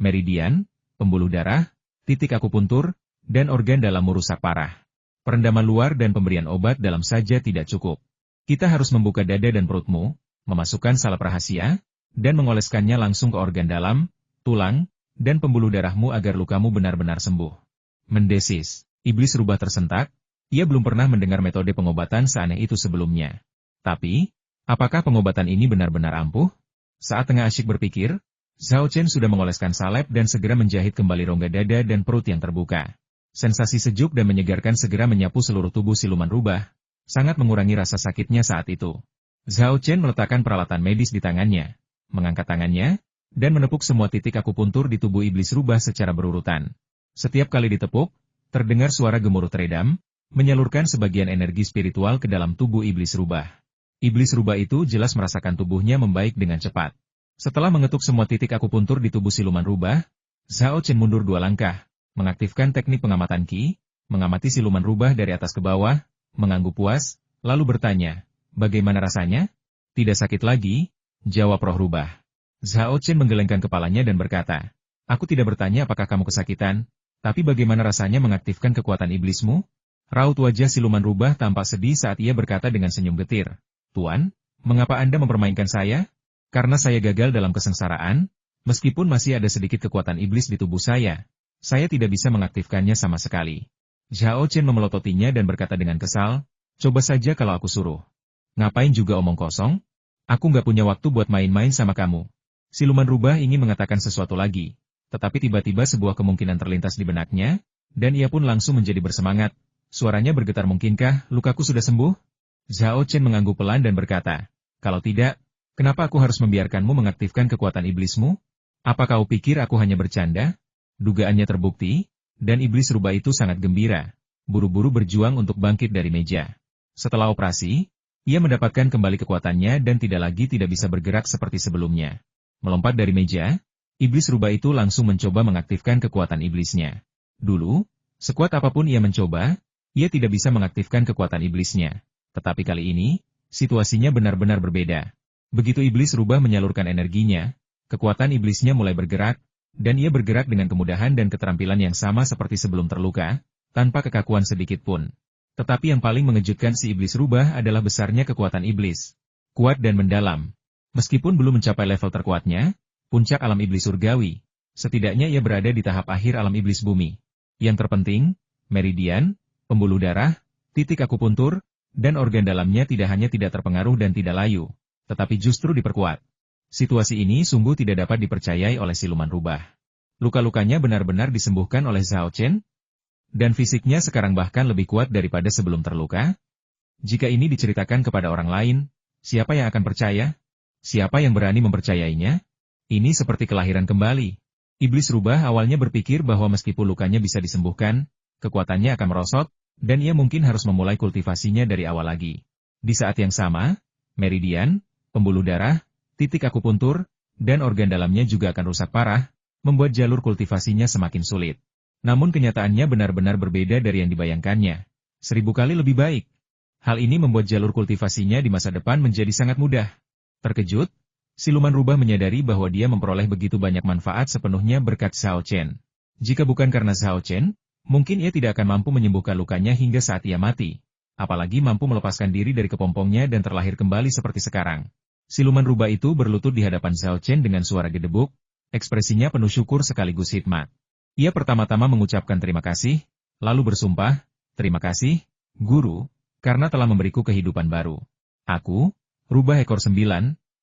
Meridian, pembuluh darah, titik akupuntur, dan organ dalammu rusak parah. Perendaman luar dan pemberian obat dalam saja tidak cukup. Kita harus membuka dada dan perutmu, memasukkan salep rahasia, dan mengoleskannya langsung ke organ dalam, tulang, dan pembuluh darahmu agar lukamu benar-benar sembuh." Mendesis. Iblis rubah tersentak, ia belum pernah mendengar metode pengobatan seaneh itu sebelumnya. Tapi, apakah pengobatan ini benar-benar ampuh? Saat tengah asyik berpikir, Zhao Chen sudah mengoleskan salep dan segera menjahit kembali rongga dada dan perut yang terbuka. Sensasi sejuk dan menyegarkan segera menyapu seluruh tubuh siluman rubah, sangat mengurangi rasa sakitnya saat itu. Zhao Chen meletakkan peralatan medis di tangannya, mengangkat tangannya, dan menepuk semua titik akupuntur di tubuh iblis rubah secara berurutan. Setiap kali ditepuk, terdengar suara gemuruh teredam, menyalurkan sebagian energi spiritual ke dalam tubuh iblis rubah. Iblis rubah itu jelas merasakan tubuhnya membaik dengan cepat. Setelah mengetuk semua titik akupuntur di tubuh siluman rubah, Zhao Chen mundur 2 langkah, mengaktifkan teknik pengamatan Qi, mengamati siluman rubah dari atas ke bawah, mengangguk puas, lalu bertanya, "Bagaimana rasanya?" "Tidak sakit lagi," jawab roh rubah. Zhao Chen menggelengkan kepalanya dan berkata, "Aku tidak bertanya apakah kamu kesakitan, tapi bagaimana rasanya mengaktifkan kekuatan iblismu?" Raut wajah siluman rubah tampak sedih saat ia berkata dengan senyum getir, "Tuan, mengapa Anda mempermainkan saya? Karena saya gagal dalam kesengsaraan, meskipun masih ada sedikit kekuatan iblis di tubuh saya tidak bisa mengaktifkannya sama sekali." Zhao Chen memelototinya dan berkata dengan kesal, "Coba saja kalau aku suruh. Ngapain juga omong kosong? Aku nggak punya waktu buat main-main sama kamu." Siluman rubah ingin mengatakan sesuatu lagi, tetapi tiba-tiba sebuah kemungkinan terlintas di benaknya, dan ia pun langsung menjadi bersemangat. Suaranya bergetar, "Mungkinkah lukaku sudah sembuh?" Zhao Chen mengangguk pelan dan berkata, "Kalau tidak, kenapa aku harus membiarkanmu mengaktifkan kekuatan iblismu? Apa kau pikir aku hanya bercanda?" Dugaannya terbukti, dan iblis rubah itu sangat gembira, buru-buru berjuang untuk bangkit dari meja. Setelah operasi, Ia mendapatkan kembali kekuatannya dan tidak bisa bergerak seperti sebelumnya. Melompat dari meja, iblis rubah itu langsung mencoba mengaktifkan kekuatan iblisnya. Dulu, sekuat apapun ia mencoba, ia tidak bisa mengaktifkan kekuatan iblisnya. Tetapi kali ini, situasinya benar-benar berbeda. Begitu iblis rubah menyalurkan energinya, kekuatan iblisnya mulai bergerak, dan ia bergerak dengan kemudahan dan keterampilan yang sama seperti sebelum terluka, tanpa kekakuan sedikit pun. Tetapi yang paling mengejutkan si iblis rubah adalah besarnya kekuatan iblis. Kuat dan mendalam. Meskipun belum mencapai level terkuatnya, puncak alam iblis surgawi, setidaknya ia berada di tahap akhir alam iblis bumi. Yang terpenting, meridian, pembuluh darah, titik akupuntur, dan organ dalamnya tidak hanya tidak terpengaruh dan tidak layu, tetapi justru diperkuat. Situasi ini sungguh tidak dapat dipercayai oleh siluman rubah. Luka-lukanya benar-benar disembuhkan oleh Zhao Chen, dan fisiknya sekarang bahkan lebih kuat daripada sebelum terluka. Jika ini diceritakan kepada orang lain, siapa yang akan percaya? Siapa yang berani mempercayainya? Ini seperti kelahiran kembali. Iblis rubah awalnya berpikir bahwa meskipun lukanya bisa disembuhkan, kekuatannya akan merosot, dan ia mungkin harus memulai kultivasinya dari awal lagi. Di saat yang sama, meridian, pembuluh darah, titik akupuntur, dan organ dalamnya juga akan rusak parah, membuat jalur kultivasinya semakin sulit. Namun kenyataannya benar-benar berbeda dari yang dibayangkannya. 1000 kali lebih baik. Hal ini membuat jalur kultivasinya di masa depan menjadi sangat mudah. Terkejut, siluman rubah menyadari bahwa dia memperoleh begitu banyak manfaat sepenuhnya berkat Zhao Chen. Jika bukan karena Zhao Chen, mungkin ia tidak akan mampu menyembuhkan lukanya hingga saat ia mati. Apalagi mampu melepaskan diri dari kepompongnya dan terlahir kembali seperti sekarang. Siluman rubah itu berlutut di hadapan Zhao Chen dengan suara gedebuk, ekspresinya penuh syukur sekaligus hikmat. Ia pertama-tama mengucapkan terima kasih, lalu bersumpah, terima kasih, Guru, karena telah memberiku kehidupan baru. Aku, rubah ekor 9,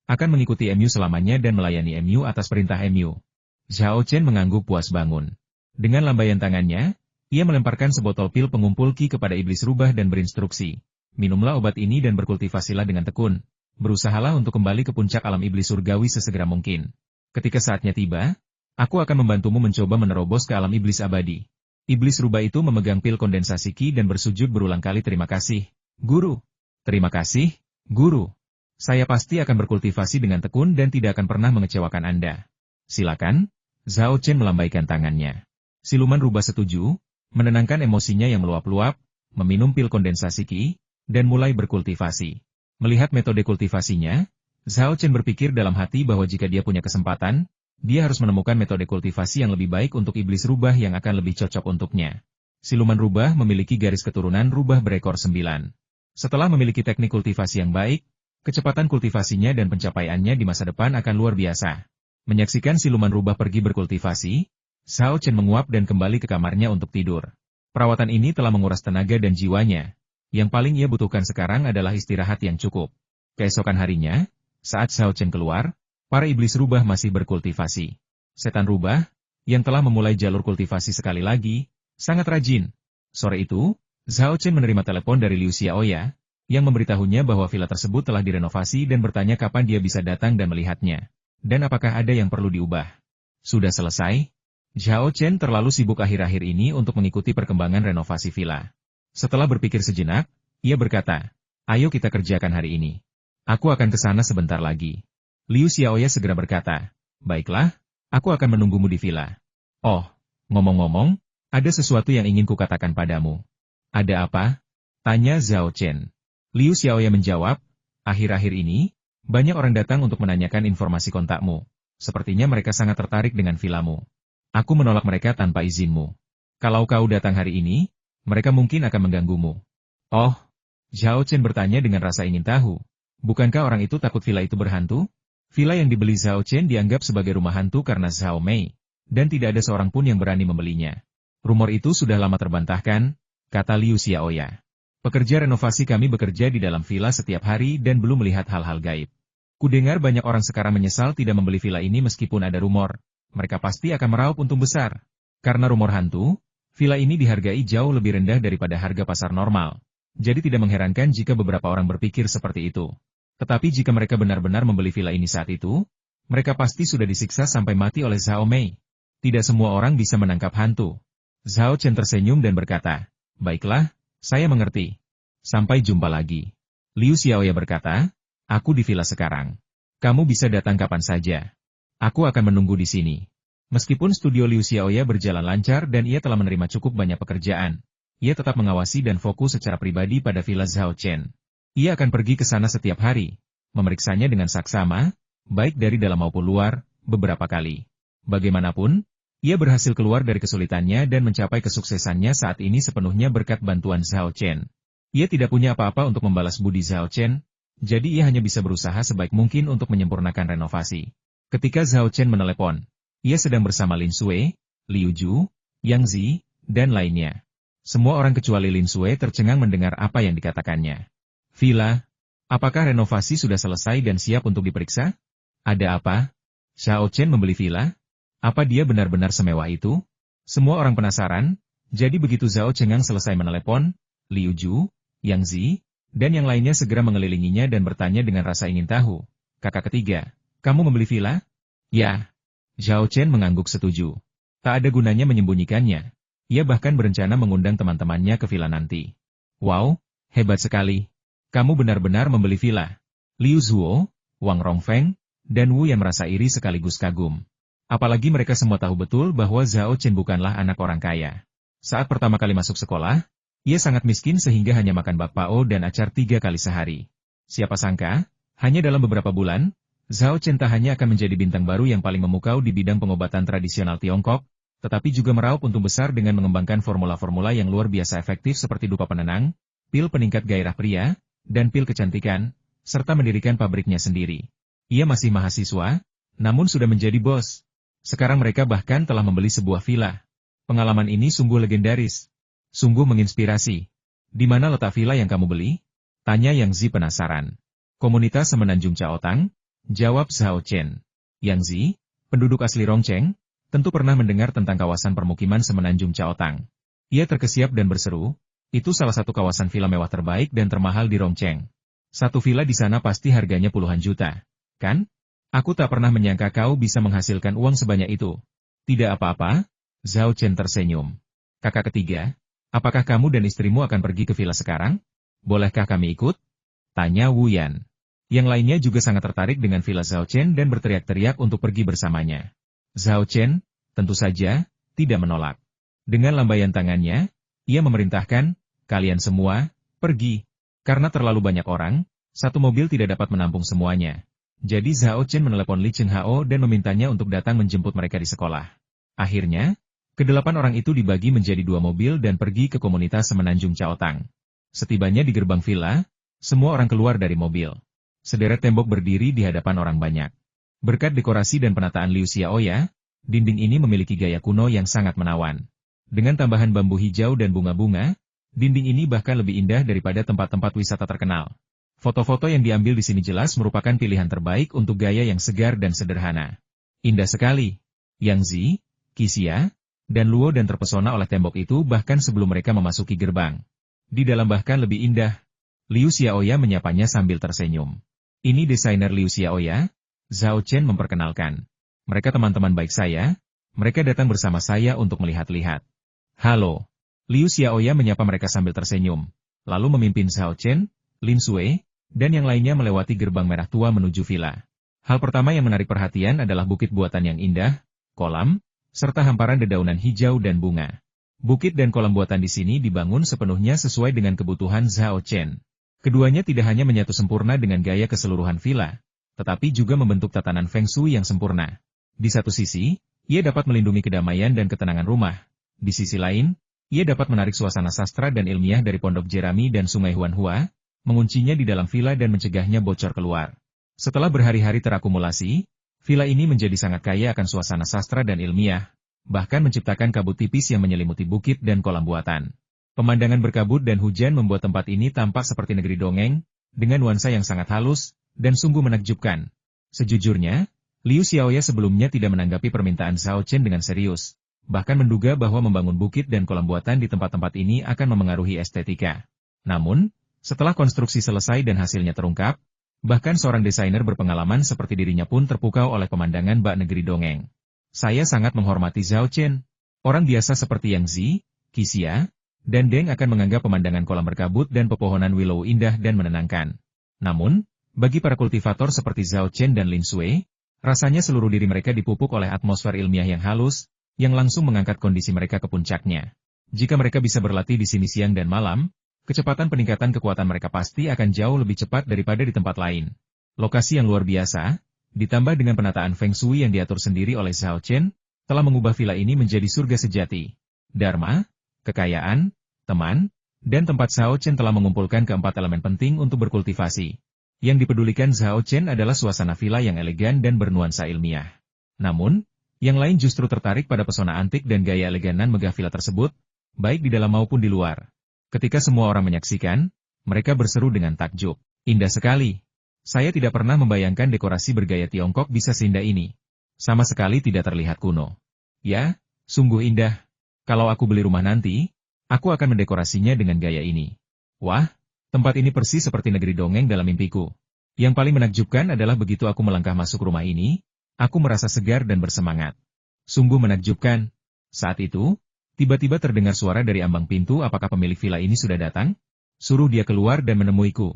akan mengikuti MU selamanya dan melayani MU atas perintah MU. Zhao Chen mengangguk puas bangun. Dengan lambaian tangannya, ia melemparkan sebotol pil pengumpul ki kepada iblis rubah dan berinstruksi. Minumlah obat ini dan berkultivasilah dengan tekun. Berusahalah untuk kembali ke puncak alam iblis surgawi sesegera mungkin. Ketika saatnya tiba, aku akan membantumu mencoba menerobos ke alam iblis abadi. Iblis rubah itu memegang pil kondensasi ki dan bersujud berulang kali terima kasih, Guru. Terima kasih, Guru. Saya pasti akan berkultivasi dengan tekun dan tidak akan pernah mengecewakan Anda. Silakan. Zhao Chen melambaikan tangannya. Siluman rubah setuju, menenangkan emosinya yang meluap-luap, meminum pil kondensasi ki, dan mulai berkultivasi. Melihat metode kultivasinya, Zhao Chen berpikir dalam hati bahwa jika dia punya kesempatan, dia harus menemukan metode kultivasi yang lebih baik untuk iblis rubah yang akan lebih cocok untuknya. Siluman rubah memiliki garis keturunan rubah berekor 9. Setelah memiliki teknik kultivasi yang baik, kecepatan kultivasinya dan pencapaiannya di masa depan akan luar biasa. Menyaksikan siluman rubah pergi berkultivasi, Zhao Chen menguap dan kembali ke kamarnya untuk tidur. Perawatan ini telah menguras tenaga dan jiwanya. Yang paling ia butuhkan sekarang adalah istirahat yang cukup. Keesokan harinya, saat Zhao Chen keluar, para iblis rubah masih berkultivasi. Setan rubah, yang telah memulai jalur kultivasi sekali lagi, sangat rajin. Sore itu, Zhao Chen menerima telepon dari Liu Xiaoya, yang memberitahunya bahwa villa tersebut telah direnovasi dan bertanya kapan dia bisa datang dan melihatnya. Dan apakah ada yang perlu diubah. Sudah selesai? Zhao Chen terlalu sibuk akhir-akhir ini untuk mengikuti perkembangan renovasi villa. Setelah berpikir sejenak, ia berkata, ayo kita kerjakan hari ini. Aku akan ke sana sebentar lagi. Liu Xiaoya segera berkata, baiklah, aku akan menunggumu di villa. Oh, ngomong-ngomong, ada sesuatu yang ingin kukatakan padamu. Ada apa? Tanya Zhao Chen. Liu Xiaoya menjawab, akhir-akhir ini, banyak orang datang untuk menanyakan informasi kontakmu. Sepertinya mereka sangat tertarik dengan villamu. Aku menolak mereka tanpa izinmu. Kalau kau datang hari ini, mereka mungkin akan mengganggumu. Oh, Zhao Chen bertanya dengan rasa ingin tahu. Bukankah orang itu takut villa itu berhantu? Villa yang dibeli Zhao Chen dianggap sebagai rumah hantu karena Zhao Mei, dan tidak ada seorang pun yang berani membelinya. Rumor itu sudah lama terbantahkan, kata Liu Xiaoya. Pekerja renovasi kami bekerja di dalam villa setiap hari dan belum melihat hal-hal gaib. Kudengar banyak orang sekarang menyesal tidak membeli villa ini meskipun ada rumor. Mereka pasti akan meraup untung besar. Karena rumor hantu, villa ini dihargai jauh lebih rendah daripada harga pasar normal. Jadi tidak mengherankan jika beberapa orang berpikir seperti itu. Tetapi jika mereka benar-benar membeli villa ini saat itu, mereka pasti sudah disiksa sampai mati oleh Zhao Mei. Tidak semua orang bisa menangkap hantu. Zhao Chen tersenyum dan berkata, baiklah, saya mengerti. Sampai jumpa lagi. Liu Xiaoya berkata, aku di villa sekarang. Kamu bisa datang kapan saja. Aku akan menunggu di sini. Meskipun studio Liu Xiaoya berjalan lancar dan ia telah menerima cukup banyak pekerjaan, ia tetap mengawasi dan fokus secara pribadi pada villa Zhao Chen. Ia akan pergi ke sana setiap hari, memeriksanya dengan saksama, baik dari dalam maupun luar, beberapa kali. Bagaimanapun, ia berhasil keluar dari kesulitannya dan mencapai kesuksesannya saat ini sepenuhnya berkat bantuan Zhao Chen. Ia tidak punya apa-apa untuk membalas budi Zhao Chen, jadi ia hanya bisa berusaha sebaik mungkin untuk menyempurnakan renovasi. Ketika Zhao Chen menelepon, ia sedang bersama Lin Sui, Liu Ju, Yang Zi, dan lainnya. Semua orang kecuali Lin Sui tercengang mendengar apa yang dikatakannya. Villa, apakah renovasi sudah selesai dan siap untuk diperiksa? Ada apa? Zhao Chen membeli villa? Apa dia benar-benar semewah itu? Semua orang penasaran, jadi begitu Zhao Cengang selesai menelepon, Liu Ju, Yang Zi, dan yang lainnya segera mengelilinginya dan bertanya dengan rasa ingin tahu. Kakak ketiga, kamu membeli villa? Ya. Zhao Chen mengangguk setuju. Tak ada gunanya menyembunyikannya. Ia bahkan berencana mengundang teman-temannya ke villa nanti. Wow, hebat sekali. Kamu benar-benar membeli villa. Liu Zuo, Wang Rongfeng, dan Wu yang merasa iri sekaligus kagum. Apalagi mereka semua tahu betul bahwa Zhao Chen bukanlah anak orang kaya. Saat pertama kali masuk sekolah, ia sangat miskin sehingga hanya makan bakpao dan acar 3 kali sehari. Siapa sangka, hanya dalam beberapa bulan, Zhao Chen tak hanya akan menjadi bintang baru yang paling memukau di bidang pengobatan tradisional Tiongkok, tetapi juga meraup untung besar dengan mengembangkan formula-formula yang luar biasa efektif seperti dupa penenang, pil peningkat gairah pria, dan pil kecantikan, serta mendirikan pabriknya sendiri. Ia masih mahasiswa, namun sudah menjadi bos. Sekarang mereka bahkan telah membeli sebuah villa. Pengalaman ini sungguh legendaris. Sungguh menginspirasi. Di mana letak villa yang kamu beli? Tanya Yang Zi penasaran. Komunitas Semenanjung Caotang? Jawab Zhao Chen. Yang Zi, penduduk asli Rongcheng, tentu pernah mendengar tentang kawasan permukiman Semenanjung Caotang. Ia terkesiap dan berseru, itu salah satu kawasan villa mewah terbaik dan termahal di Rongcheng. Satu villa di sana pasti harganya puluhan juta, kan? Aku tak pernah menyangka kau bisa menghasilkan uang sebanyak itu. Tidak apa-apa, Zhao Chen tersenyum. Kakak ketiga, apakah kamu dan istrimu akan pergi ke villa sekarang? Bolehkah kami ikut? Tanya Wu Yan. Yang lainnya juga sangat tertarik dengan villa Zhao Chen dan berteriak-teriak untuk pergi bersamanya. Zhao Chen, tentu saja, tidak menolak. Dengan lambaian tangannya, ia memerintahkan, kalian semua, pergi. Karena terlalu banyak orang, satu mobil tidak dapat menampung semuanya. Jadi Zhao Chen menelepon Li Chenghao dan memintanya untuk datang menjemput mereka di sekolah. Akhirnya, ke-8 orang itu dibagi menjadi 2 mobil dan pergi ke komunitas Semenanjung Caotang. Setibanya di gerbang villa, semua orang keluar dari mobil. Sederet tembok berdiri di hadapan orang banyak. Berkat dekorasi dan penataan Liu Xiaoya, dinding ini memiliki gaya kuno yang sangat menawan. Dengan tambahan bambu hijau dan bunga-bunga, dinding ini bahkan lebih indah daripada tempat-tempat wisata terkenal. Foto-foto yang diambil di sini jelas merupakan pilihan terbaik untuk gaya yang segar dan sederhana. Indah sekali. Yang Zi, Qixia, dan Luo dan terpesona oleh tembok itu bahkan sebelum mereka memasuki gerbang. Di dalam bahkan lebih indah. Liu Xiaoya menyapanya sambil tersenyum. Ini desainer Liu Xiaoya, Zhao Chen memperkenalkan. Mereka teman-teman baik saya, mereka datang bersama saya untuk melihat-lihat. Halo. Liu Xiaoya menyapa mereka sambil tersenyum, lalu memimpin Zhao Chen, Lin Sui, dan yang lainnya melewati gerbang merah tua menuju villa. Hal pertama yang menarik perhatian adalah bukit buatan yang indah, kolam, serta hamparan dedaunan hijau dan bunga. Bukit dan kolam buatan di sini dibangun sepenuhnya sesuai dengan kebutuhan Zhao Chen. Keduanya tidak hanya menyatu sempurna dengan gaya keseluruhan villa, tetapi juga membentuk tatanan Feng Shui yang sempurna. Di satu sisi, ia dapat melindungi kedamaian dan ketenangan rumah. Di sisi lain, ia dapat menarik suasana sastra dan ilmiah dari Pondok Jerami dan Sungai Huanhua, menguncinya di dalam villa dan mencegahnya bocor keluar. Setelah berhari-hari terakumulasi, villa ini menjadi sangat kaya akan suasana sastra dan ilmiah, bahkan menciptakan kabut tipis yang menyelimuti bukit dan kolam buatan. Pemandangan berkabut dan hujan membuat tempat ini tampak seperti negeri dongeng, dengan nuansa yang sangat halus, dan sungguh menakjubkan. Sejujurnya, Liu Xiaoya sebelumnya tidak menanggapi permintaan Zhao Chen dengan serius, bahkan menduga bahwa membangun bukit dan kolam buatan di tempat-tempat ini akan memengaruhi estetika. Namun, setelah konstruksi selesai dan hasilnya terungkap, bahkan seorang desainer berpengalaman seperti dirinya pun terpukau oleh pemandangan bak negeri dongeng. Saya sangat menghormati Zhao Chen. Orang biasa seperti Yang Zi, Qixia, dan Deng akan menganggap pemandangan kolam berkabut dan pepohonan willow indah dan menenangkan. Namun, bagi para kultivator seperti Zhao Chen dan Lin Sui, rasanya seluruh diri mereka dipupuk oleh atmosfer ilmiah yang halus, yang langsung mengangkat kondisi mereka ke puncaknya. Jika mereka bisa berlatih di sini siang dan malam, kecepatan peningkatan kekuatan mereka pasti akan jauh lebih cepat daripada di tempat lain. Lokasi yang luar biasa, ditambah dengan penataan Feng Shui yang diatur sendiri oleh Zhao Chen, telah mengubah villa ini menjadi surga sejati. Dharma, kekayaan, teman, dan tempat Zhao Chen telah mengumpulkan keempat elemen penting untuk berkultivasi. Yang dipedulikan Zhao Chen adalah suasana villa yang elegan dan bernuansa ilmiah. Namun, yang lain justru tertarik pada pesona antik dan gaya eleganan megah villa tersebut, baik di dalam maupun di luar. Ketika semua orang menyaksikan, mereka berseru dengan takjub. Indah sekali. Saya tidak pernah membayangkan dekorasi bergaya Tiongkok bisa seindah ini. Sama sekali tidak terlihat kuno. Ya, sungguh indah. Kalau aku beli rumah nanti, aku akan mendekorasinya dengan gaya ini. Wah, tempat ini persis seperti negeri dongeng dalam mimpiku. Yang paling menakjubkan adalah begitu aku melangkah masuk rumah ini, aku merasa segar dan bersemangat. Sungguh menakjubkan. Saat itu, tiba-tiba terdengar suara dari ambang pintu. Apakah pemilik villa ini sudah datang? Suruh dia keluar dan menemuiku.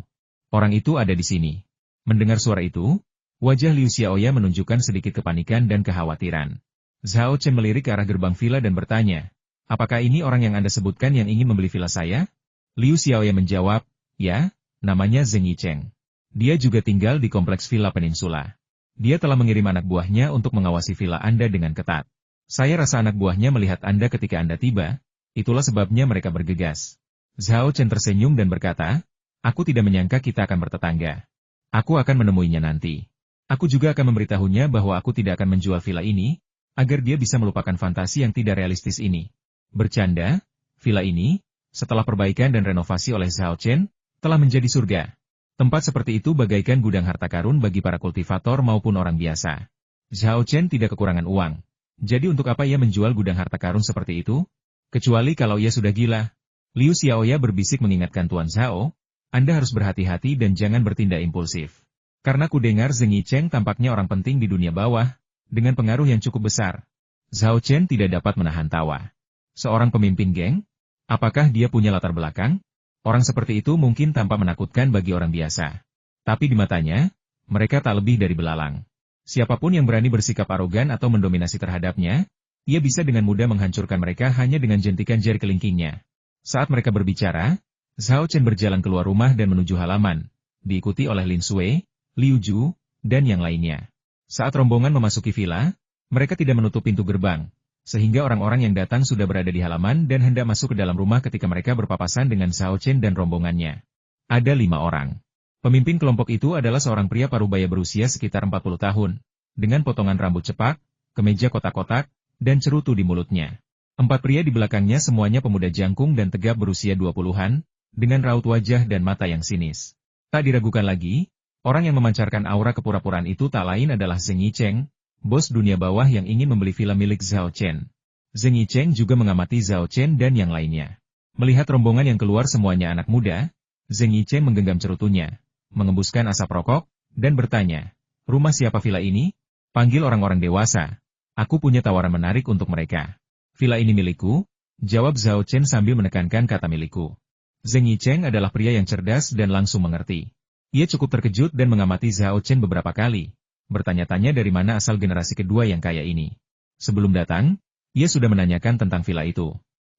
Orang itu ada di sini. Mendengar suara itu, wajah Liu Xiaoya menunjukkan sedikit kepanikan dan kekhawatiran. Zhao Chen melirik ke arah gerbang villa dan bertanya, apakah ini orang yang Anda sebutkan yang ingin membeli villa saya? Liu Xiaoya menjawab, ya, namanya Zheng Yicheng. Dia juga tinggal di kompleks villa Peninsula. Dia telah mengirim anak buahnya untuk mengawasi villa Anda dengan ketat. Saya rasa anak buahnya melihat Anda ketika Anda tiba, itulah sebabnya mereka bergegas. Zhao Chen tersenyum dan berkata, aku tidak menyangka kita akan bertetangga. Aku akan menemuinya nanti. Aku juga akan memberitahunya bahwa aku tidak akan menjual villa ini, agar dia bisa melupakan fantasi yang tidak realistis ini. Bercanda, villa ini, setelah perbaikan dan renovasi oleh Zhao Chen, telah menjadi surga. Tempat seperti itu bagaikan gudang harta karun bagi para kultivator maupun orang biasa. Zhao Chen tidak kekurangan uang. Jadi untuk apa ia menjual gudang harta karun seperti itu? Kecuali kalau ia sudah gila. Liu Xiaoya berbisik mengingatkan Tuan Zhao, Anda harus berhati-hati dan jangan bertindak impulsif. Karena ku dengar Zheng Yicheng tampaknya orang penting di dunia bawah, dengan pengaruh yang cukup besar. Zhao Chen tidak dapat menahan tawa. Seorang pemimpin geng? Apakah dia punya latar belakang? Orang seperti itu mungkin tampak menakutkan bagi orang biasa. Tapi di matanya, mereka tak lebih dari belalang. Siapapun yang berani bersikap arogan atau mendominasi terhadapnya, ia bisa dengan mudah menghancurkan mereka hanya dengan jentikan jari kelingkingnya. Saat mereka berbicara, Zhao Chen berjalan keluar rumah dan menuju halaman, diikuti oleh Lin Sui, Liu Ju, dan yang lainnya. Saat rombongan memasuki villa, mereka tidak menutup pintu gerbang, sehingga orang-orang yang datang sudah berada di halaman dan hendak masuk ke dalam rumah ketika mereka berpapasan dengan Zhao Chen dan rombongannya. Ada 5 orang. Pemimpin kelompok itu adalah seorang pria parubaya berusia sekitar 40 tahun, dengan potongan rambut cepak, kemeja kotak-kotak, dan cerutu di mulutnya. 4 pria di belakangnya semuanya pemuda jangkung dan tegap berusia 20-an, dengan raut wajah dan mata yang sinis. Tak diragukan lagi, orang yang memancarkan aura kepura-puraan itu tak lain adalah Zheng Yicheng, bos dunia bawah yang ingin membeli villa milik Zhao Chen. Zheng Yicheng juga mengamati Zhao Chen dan yang lainnya. Melihat rombongan yang keluar semuanya anak muda, Zheng Yicheng menggenggam cerutunya, mengembuskan asap rokok, dan bertanya, rumah siapa villa ini? Panggil orang-orang dewasa. Aku punya tawaran menarik untuk mereka. Villa ini milikku, jawab Zhao Chen sambil menekankan kata milikku. Zheng Yicheng adalah pria yang cerdas dan langsung mengerti. Ia cukup terkejut dan mengamati Zhao Chen beberapa kali, bertanya-tanya dari mana asal generasi kedua yang kaya ini. Sebelum datang, ia sudah menanyakan tentang villa itu.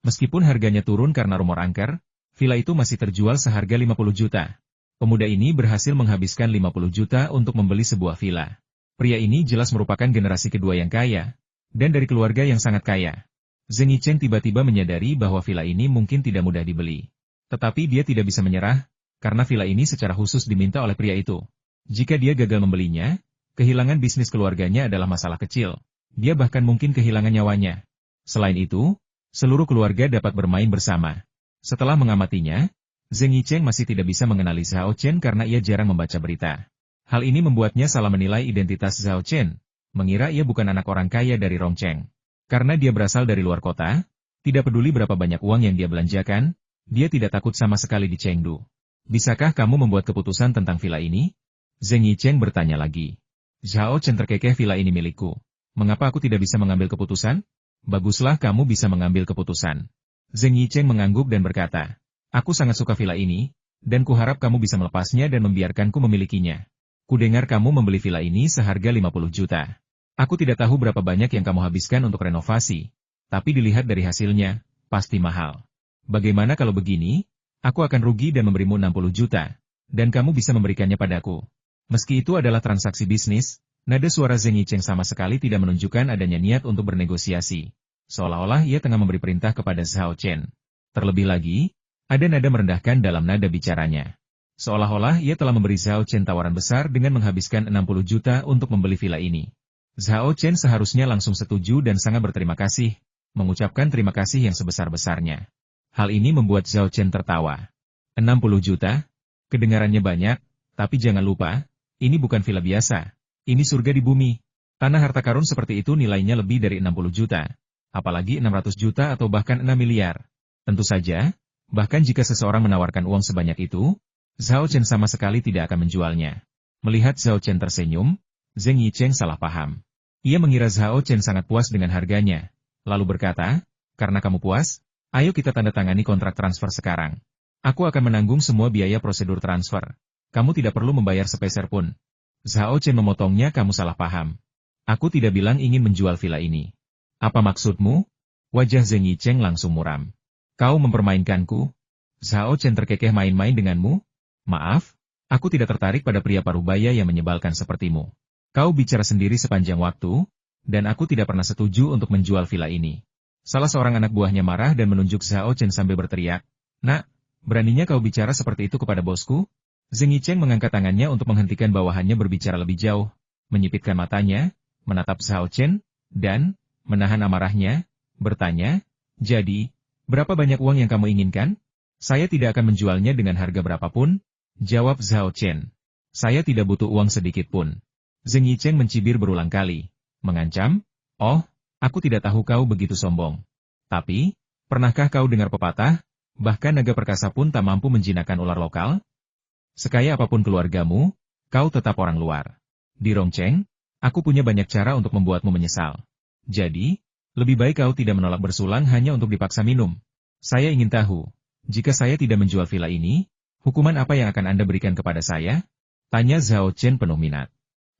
Meskipun harganya turun karena rumor angker, villa itu masih terjual seharga 50 juta. Pemuda ini berhasil menghabiskan 50 juta untuk membeli sebuah villa. Pria ini jelas merupakan generasi kedua yang kaya, dan dari keluarga yang sangat kaya. Zheng Yicheng tiba-tiba menyadari bahwa villa ini mungkin tidak mudah dibeli. Tetapi dia tidak bisa menyerah, karena villa ini secara khusus diminta oleh pria itu. Jika dia gagal membelinya, kehilangan bisnis keluarganya adalah masalah kecil. Dia bahkan mungkin kehilangan nyawanya. Selain itu, seluruh keluarga dapat bermain bersama. Setelah mengamatinya, Zheng Yicheng masih tidak bisa mengenali Zhao Chen karena ia jarang membaca berita. Hal ini membuatnya salah menilai identitas Zhao Chen, mengira ia bukan anak orang kaya dari Rongcheng. Karena dia berasal dari luar kota, tidak peduli berapa banyak uang yang dia belanjakan, dia tidak takut sama sekali di Chengdu. Bisakah kamu membuat keputusan tentang villa ini? Zheng Yicheng bertanya lagi. Zhao Chen terkekeh, villa ini milikku. Mengapa aku tidak bisa mengambil keputusan? Baguslah kamu bisa mengambil keputusan. Zheng Yicheng mengangguk dan berkata, aku sangat suka villa ini, dan kuharap kamu bisa melepasnya dan membiarkanku memilikinya. Kudengar kamu membeli villa ini seharga 50 juta. Aku tidak tahu berapa banyak yang kamu habiskan untuk renovasi, tapi dilihat dari hasilnya, pasti mahal. Bagaimana kalau begini? Aku akan rugi dan memberimu 60 juta, dan kamu bisa memberikannya padaku. Meski itu adalah transaksi bisnis, nada suara Zheng Yicheng sama sekali tidak menunjukkan adanya niat untuk bernegosiasi. Seolah-olah ia tengah memberi perintah kepada Zhao Chen. Terlebih lagi, ada nada merendahkan dalam nada bicaranya. Seolah-olah ia telah memberi Zhao Chen tawaran besar dengan menghabiskan 60 juta untuk membeli villa ini. Zhao Chen seharusnya langsung setuju dan sangat berterima kasih, mengucapkan terima kasih yang sebesar-besarnya. Hal ini membuat Zhao Chen tertawa. 60 juta? Kedengarannya banyak, tapi jangan lupa, ini bukan villa biasa. Ini surga di bumi. Tanah harta karun seperti itu nilainya lebih dari 60 juta. Apalagi 600 juta atau bahkan 6 miliar. Tentu saja, bahkan jika seseorang menawarkan uang sebanyak itu, Zhao Chen sama sekali tidak akan menjualnya. Melihat Zhao Chen tersenyum, Zheng Yicheng salah paham. Ia mengira Zhao Chen sangat puas dengan harganya, lalu berkata, karena kamu puas, ayo kita tanda tangani kontrak transfer sekarang. Aku akan menanggung semua biaya prosedur transfer. Kamu tidak perlu membayar sepeser pun. Zhao Chen memotongnya, kamu salah paham. Aku tidak bilang ingin menjual villa ini. Apa maksudmu? Wajah Zheng Yicheng langsung muram. Kau mempermainkanku? Zhao Chen terkekeh, main-main denganmu? Maaf, aku tidak tertarik pada pria parubaya yang menyebalkan sepertimu. Kau bicara sendiri sepanjang waktu, dan aku tidak pernah setuju untuk menjual villa ini. Salah seorang anak buahnya marah dan menunjuk Zhao Chen sambil berteriak, "Nak, beraninya kau bicara seperti itu kepada bosku?" Zheng Yicheng mengangkat tangannya untuk menghentikan bawahannya berbicara lebih jauh, menyipitkan matanya, menatap Zhao Chen, dan, menahan amarahnya, bertanya, "Jadi, berapa banyak uang yang kamu inginkan?" "Saya tidak akan menjualnya dengan harga berapapun," jawab Zhao Chen. "Saya tidak butuh uang sedikit pun." Zheng Yicheng mencibir berulang kali, mengancam, "Oh, aku tidak tahu kau begitu sombong. Tapi, pernahkah kau dengar pepatah, bahkan naga perkasa pun tak mampu menjinakkan ular lokal? Sekaya apapun keluargamu, kau tetap orang luar. Di Rongcheng, aku punya banyak cara untuk membuatmu menyesal. Jadi, lebih baik kau tidak menolak bersulang hanya untuk dipaksa minum. Saya ingin tahu, jika saya tidak menjual villa ini, hukuman apa yang akan Anda berikan kepada saya?" tanya Zhao Chen penuh minat.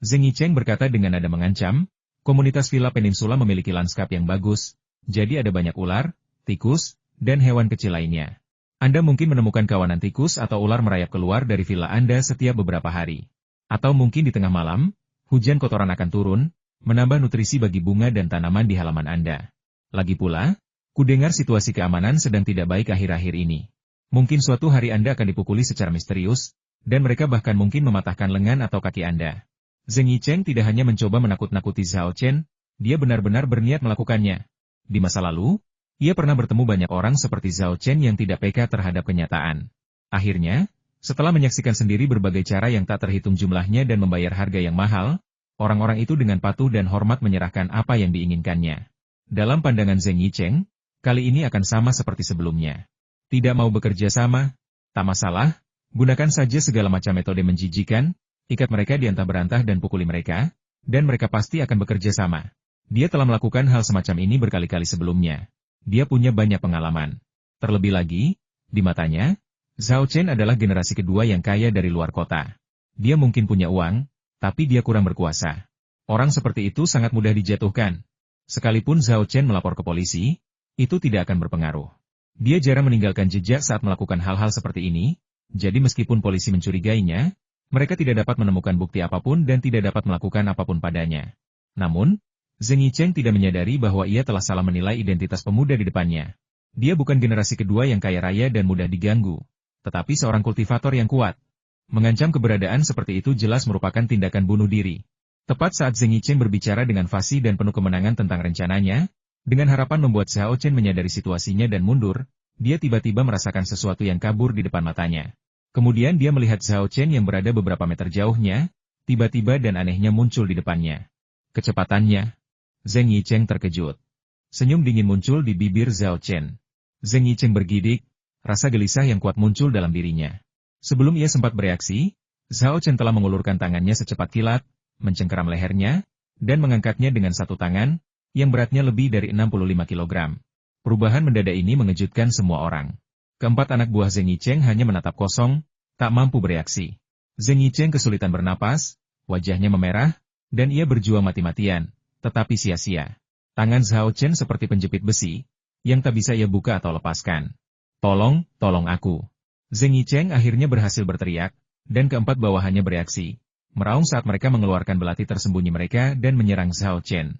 Zheng Yicheng berkata dengan nada mengancam, komunitas villa peninsula memiliki lanskap yang bagus, jadi ada banyak ular, tikus, dan hewan kecil lainnya. Anda mungkin menemukan kawanan tikus atau ular merayap keluar dari villa Anda setiap beberapa hari. Atau mungkin di tengah malam, hujan kotoran akan turun, menambah nutrisi bagi bunga dan tanaman di halaman Anda. Lagi pula, kudengar situasi keamanan sedang tidak baik akhir-akhir ini. Mungkin suatu hari Anda akan dipukuli secara misterius, dan mereka bahkan mungkin mematahkan lengan atau kaki Anda. Zheng Yicheng tidak hanya mencoba menakut-nakuti Zhao Chen, dia benar-benar berniat melakukannya. Di masa lalu, ia pernah bertemu banyak orang seperti Zhao Chen yang tidak peka terhadap kenyataan. Akhirnya, setelah menyaksikan sendiri berbagai cara yang tak terhitung jumlahnya dan membayar harga yang mahal, orang-orang itu dengan patuh dan hormat menyerahkan apa yang diinginkannya. Dalam pandangan Zheng Yicheng, kali ini akan sama seperti sebelumnya. Tidak mau bekerja sama? Tak masalah, gunakan saja segala macam metode menjijikan, ikat mereka di antah berantah dan pukuli mereka, dan mereka pasti akan bekerja sama. Dia telah melakukan hal semacam ini berkali-kali sebelumnya. Dia punya banyak pengalaman. Terlebih lagi, di matanya, Zhao Chen adalah generasi kedua yang kaya dari luar kota. Dia mungkin punya uang, tapi dia kurang berkuasa. Orang seperti itu sangat mudah dijatuhkan. Sekalipun Zhao Chen melapor ke polisi, itu tidak akan berpengaruh. Dia jarang meninggalkan jejak saat melakukan hal-hal seperti ini, jadi meskipun polisi mencurigainya, mereka tidak dapat menemukan bukti apapun dan tidak dapat melakukan apapun padanya. Namun, Zheng Yicheng tidak menyadari bahwa ia telah salah menilai identitas pemuda di depannya. Dia bukan generasi kedua yang kaya raya dan mudah diganggu, tetapi seorang kultivator yang kuat. Mengancam keberadaan seperti itu jelas merupakan tindakan bunuh diri. Tepat saat Zheng Yicheng berbicara dengan fasih dan penuh kemenangan tentang rencananya, dengan harapan membuat Zhao Chen menyadari situasinya dan mundur, dia tiba-tiba merasakan sesuatu yang kabur di depan matanya. Kemudian dia melihat Zhao Chen yang berada beberapa meter jauhnya, tiba-tiba dan anehnya muncul di depannya. Kecepatannya. Zheng Yicheng terkejut. Senyum dingin muncul di bibir Zhao Chen. Zheng Yicheng bergidik, rasa gelisah yang kuat muncul dalam dirinya. Sebelum ia sempat bereaksi, Zhao Chen telah mengulurkan tangannya secepat kilat, mencengkeram lehernya, dan mengangkatnya dengan satu tangan, yang beratnya lebih dari 65 kg. Perubahan mendadak ini mengejutkan semua orang. Keempat anak buah Zheng Yicheng hanya menatap kosong, tak mampu bereaksi. Zheng Yicheng kesulitan bernapas, wajahnya memerah, dan ia berjuang mati-matian, tetapi sia-sia. Tangan Zhao Chen seperti penjepit besi, yang tak bisa ia buka atau lepaskan. Tolong, tolong aku. Zheng Yicheng akhirnya berhasil berteriak, dan keempat bawahannya bereaksi. Meraung saat mereka mengeluarkan belati tersembunyi mereka dan menyerang Zhao Chen.